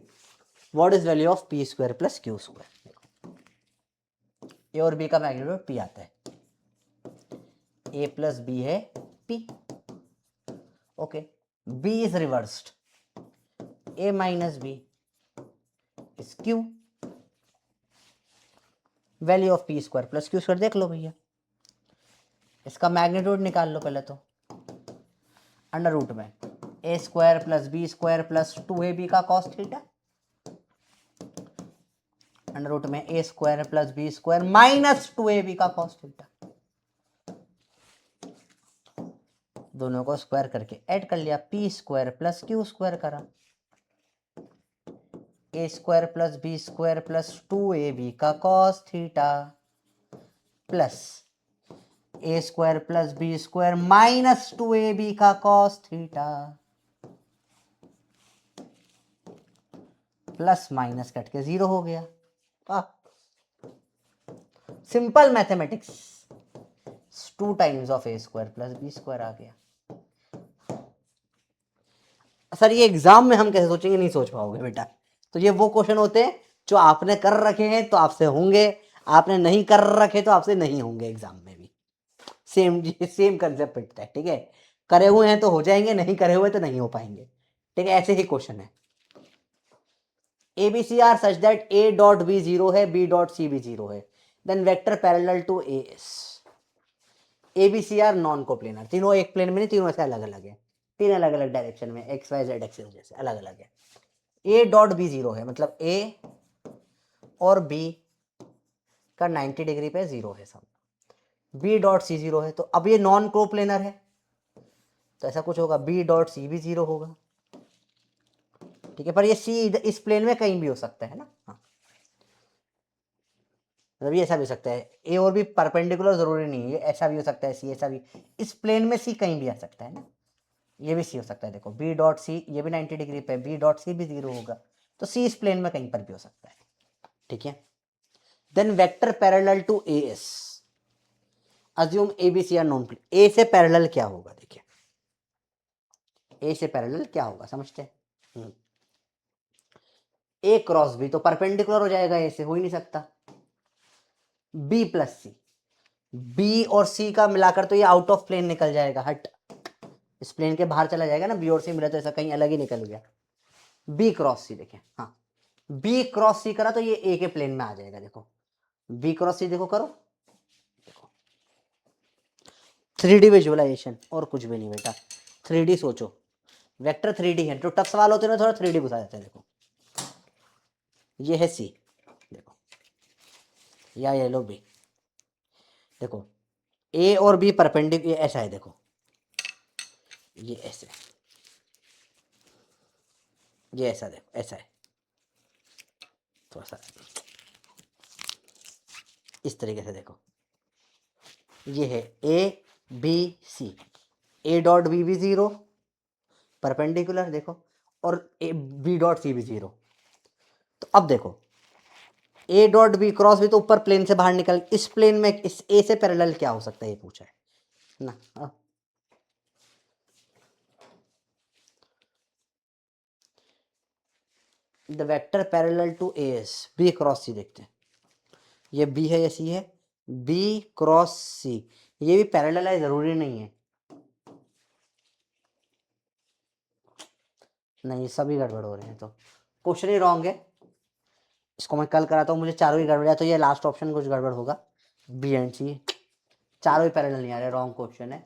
what is value of p square plus q square। A और B का magnitude P आता है, ए plus B है P, okay. B is reversed, A minus B is Q, value of P square plus Q square देख लो भैया, इसका magnitude निकाल लो पहले तो। अंडर रूट में a square plus b square plus 2ab का कॉस थीटा, अंडर रूट में a square plus b square minus 2ab का कॉस थीटा, दोनों को स्क्वायर करके ऐड कर लिया, p square plus Q square करा, a square plus b square plus 2ab का cos theta plus a square plus b square minus 2ab का cos theta, plus minus cut के zero हो गया। Simple mathematics, 2 times of a square plus b square आ गया। Sir ये exam में हम कैसे सोचेंगे, नहीं सोच पाओगे बेटा। तो ये वो क्वेश्चन होते हैं जो आपने कर रखे हैं तो आपसे होंगे, आपने नहीं कर रखे तो आपसे नहीं होंगे एग्जाम में भी। सेम कंसेप्ट पिटता है, ठीक है। करे हुए हैं तो हो जाएंगे, नहीं करे हुए तो नहीं हो पाएंगे, ठीक है। ऐसे ही क्वेश्चन है। A B C are such that A dot B zero है, बी डॉट सी भी जीरो है, then vector parallel to A S. A B C are non coplanar, तीनों एक प्लेन में नहीं, तीनों ऐसे अलग अलग है, तीन अलग अलग डायरेक्शन में, एक्स वाई जेड एक्सिस जैसे अलग अलग है। ए डॉट बी जीरो है, मतलब ए और बी का 90 डिग्री पे जीरो है सब। बी डॉट सी जीरो है, तो अब ये नॉन कोप्लेनर है, तो ऐसा कुछ होगा, बी डॉट सी भी जीरो होगा, ठीक है। पर ये सी इस प्लेन में कहीं भी हो सकता है ना, हाँ। मतलब ये ऐसा भी हो सकता है, ए और बी परपेंडिकुलर जरूरी नहीं है, ये ऐसा भी हो सकता है, सी ऐसा भी, इस प्लेन में सी कहीं भी आ सकता है ना, ये भी सी हो सकता है। देखो बी डॉट सी, ये भी 90 डिग्री पे, बी डॉट सी भी जीरो होगा, तो सी इस प्लेन में कहीं पर भी हो सकता है, ठीक है। Then vector parallel to A s, assume a B C are non plane, a से पैरेलल क्या होगा, देखिए ए से पैरेलल क्या होगा समझते हैं। ए क्रॉस बी तो परपेंडिकुलर हो जाएगा, ऐसे हो ही नहीं सकता। बी प्लस सी, बी और सी का मिलाकर तो ये आउट ऑफ प्लेन निकल जाएगा, हट, इस प्लेन के बाहर चला जाएगा ना, बी और सी मिला तो ऐसा कहीं अलग ही निकल गया। बी क्रॉस सी देखें, हाँ बी क्रॉस सी करा तो ये ए के प्लेन में आ जाएगा। देखो बी क्रॉस सी देखो, करो देखो 3D विजुअलाइजेशन, और कुछ भी नहीं बेटा, 3D सोचो, वेक्टर 3D है, जो टफ सवाल होते हैं ना थोड़ा 3D घुसा जाते हैं। देखो ये है सी, देखो या ये लो बी, देखो ए और बी परपेंडिकुलर ऐसा है, देखो ये ऐसे, ये ऐसा, देखो ऐसा है, थोड़ा सा इस तरीके से देखो, ये है A B C, A dot B भी 0 परपेंडिकुलर देखो, और ए बी डॉट सी भी 0। तो अब देखो ए डॉट बी क्रॉस भी तो ऊपर प्लेन से बाहर निकल, इस प्लेन में इस ए से पैरेलल क्या हो सकता है ये पूछा है ना। The vector parallel to A s, b cross c देखते हैं, ये बी है या सी है, बी क्रॉस सी, ये भी पैरेलल है, जरूरी नहीं है, नहीं सभी गड़बड़ हो रहे हैं, तो क्वेश्चन ही रॉन्ग है, इसको मैं कल कराता हूँ, मुझे चारों ही गड़बड़ है, तो ये लास्ट ऑप्शन कुछ गड़बड़ होगा, बी एंड सी, चारों ही पैरेलल नहीं आ रहे, रॉन्ग क्वेश्चन है,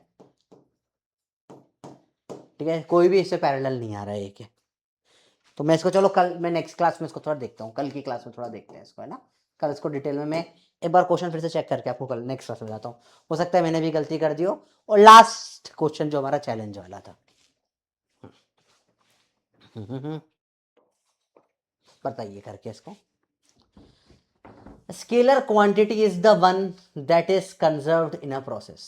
ठीक है, कोई भी इससे पैरेलल नहीं आ रहा है, एक है। तो मैं इसको, चलो कल मैं नेक्स्ट क्लास में इसको थोड़ा देखता हूँ, कल की क्लास में थोड़ा देखते हैं इसको, है ना, कल इसको डिटेल में मैं एक बार क्वेश्चन फिर से चेक करके आपको कल नेक्स्ट क्लास में बताता हूँ, हो सकता है मैंने भी गलती कर दी हो। और लास्ट क्वेश्चन जो हमारा चैलेंज वाला था, बताइए करके इसको, scalar quantity is the one that is conserved in a process,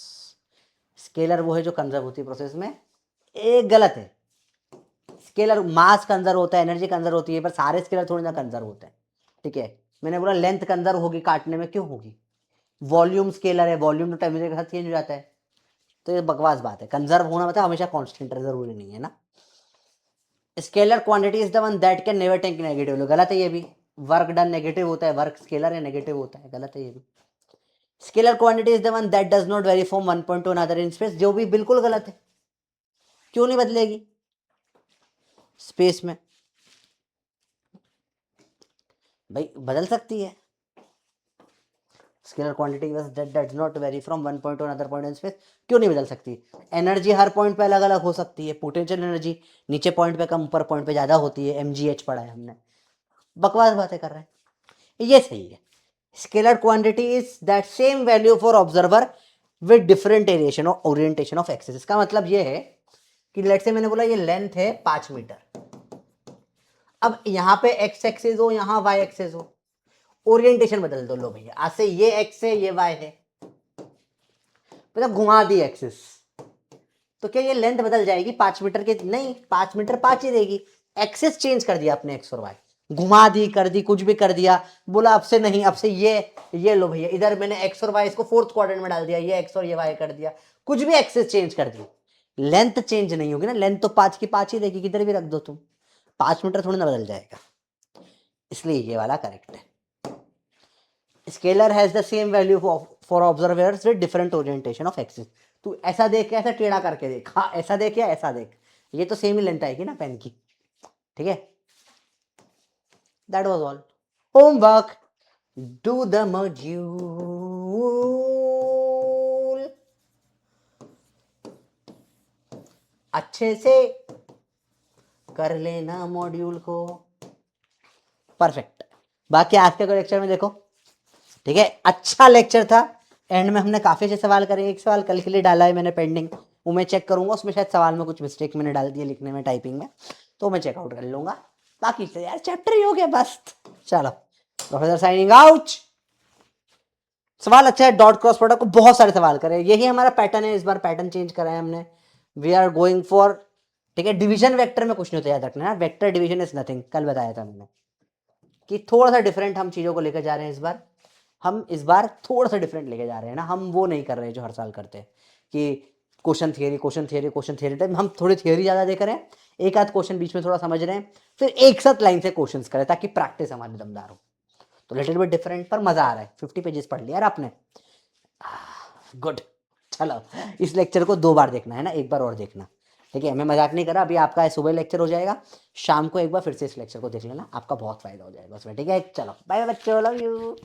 scalar वो है जो कंजर्व होती है प्रोसेस में, एक गलत है, स्केलर मास कंजर्व होता है, एनर्जी कंजर्व होती है, पर सारे स्केलर थोड़ी ना कंजर्व होते हैं, ठीक है, मैंने बोला लेंथ कंजर्व होगी काटने में, क्यों होगी, वॉल्यूम स्केलर है, वॉल्यूम तो टेम्परेचर के साथ चेंज हो जाता है, तो ये बकवास बात है, कंजर्व होना मतलब हमेशा कांस्टेंट है, जरूरी नहीं है ना। Scalar quantity is the one that can never take negative, गलत है ये भी, वर्क डन नेगेटिव होता है, वर्क स्केलर है नेगेटिव होता है, गलत है ये भी। Scalar quantity is the one that does not very from one point two another in space, जो भी बिल्कुल गलत है, क्यों नहीं बदलेगी स्पेस में, भाई बदल सकती है, scalar quantity that does not very from one point two another point in space, क्यों नहीं बदल सकती, एनर्जी हर पॉइंट पे अलग अलग हो सकती है, पोटेंशियल एनर्जी नीचे पॉइंट पे कम, ऊपर पॉइंट पे ज्यादा होती है, mgh पढ़ा है हमने, बकवास बातें कर रहे हैं, ये सही है। Scalar quantity is that same value for observer with different aeration और ओरिएंटेशन ऑफ एक्सिस, इसका मतलब ये है कि लेट से मैंने बोला ये लेंथ है 5 मीटर, अब यहाँ पे एक्स एक्सिस हो, यहाँ वाई एक्सिस हो, ओरिएंटेशन बदल दो, लो भैया आज से ये एक्स है ये वाई है, मतलब घुमा दी एक्सिस, तो क्या ये लेंथ बदल जाएगी 5 मीटर के, नहीं 5 मीटर 5 ही रहेगी, एक्सिस चेंज कर दिया अपने एक्स और वाई, घुमा दी कर दी कुछ भी कर दिया, बोला अब से नहीं, अब से ये लो भैया, इधर मैंने एक्स और वाई इसको फोर्थ क्वाड्रेंट में डाल दिया, ये एक्स और ये वाई कर दिया, कुछ भी एक्सिस चेंज कर दी, लेंथ चेंज नहीं होगी ना, लेंथ तो 5 की 5 ही रहेगी, किधर भी रख दो तुम, 5 मीटर थोड़ी ना बदल जाएगा, इसलिए ये वाला करेक्ट है। Scalar has the same value for observers with different orientation of axis, तू ऐसा देख के ऐसा टेढ़ा करके देख, हाँ ऐसा देख या ऐसा देख, ये तो सेम ही लेंथ आएगी ना पेन की, ठीक है, that was all, homework, do the module अच्छे से कर लेना मॉड्यूल को, परफेक्ट। बाकी आज के लेक्चर में देखो, ठीक है, अच्छा लेक्चर था, एंड में हमने काफी अच्छे सवाल करे, एक सवाल कल के लिए डाला है मैंने पेंडिंग, वो मैं चेक करूंगा, उसमें शायद सवाल में कुछ मिस्टेक मैंने डाल दिया लिखने में, टाइपिंग में, तो मैं चेकआउट कर लूंगा, बाकी तो यार चैप्टर ही हो गया बस, चलो प्रोफेसर साइनिंग आउट। सवाल अच्छा है, डॉट क्रॉस प्रोडक्ट को बहुत सारे सवाल करे, यही हमारा पैटर्न है, इस बार पैटर्न चेंज करा है हमने, वी आर गोइंग फॉर, ठीक है, डिवीजन वेक्टर में कुछ नहीं होता, याद रखना है, वेक्टर डिवीजन इज नथिंग, कल बताया था मैंने कि थोड़ा सा डिफरेंट हम चीजों को लेकर जा रहे हैं इस बार, हम इस बार थोड़ा सा डिफरेंट लेके जा रहे हैं ना, हम वो नहीं कर रहे हैं जो हर साल करते हैं कि क्वेश्चन थियरी टाइप हम थोड़ी थियरी ज़्यादा देख रहे हैं, एक आध क्वेश्चन बीच में थोड़ा समझ रहे हैं, फिर एक साथ लाइन से क्वेश्चंस करें ताकि प्रैक्टिस हमारी दमदार हो। तो लिटिल बिट डिफरेंट पर मजा आ रहा है। 50 पेजेस पढ़ लिया यार आपने, गुड। चलो इस लेक्चर को 2 बार देखना है ना, एक बार और देखना, ठीक है। मैं मजाक नहीं कर रहा। अभी आपका सुबह लेक्चर हो जाएगा, शाम को एक बार फिर से इस लेक्चर को देख लेना, आपका बहुत फायदा हो जाएगा उसमें, ठीक है। चलो बाय बाय बच्चों, लव यू।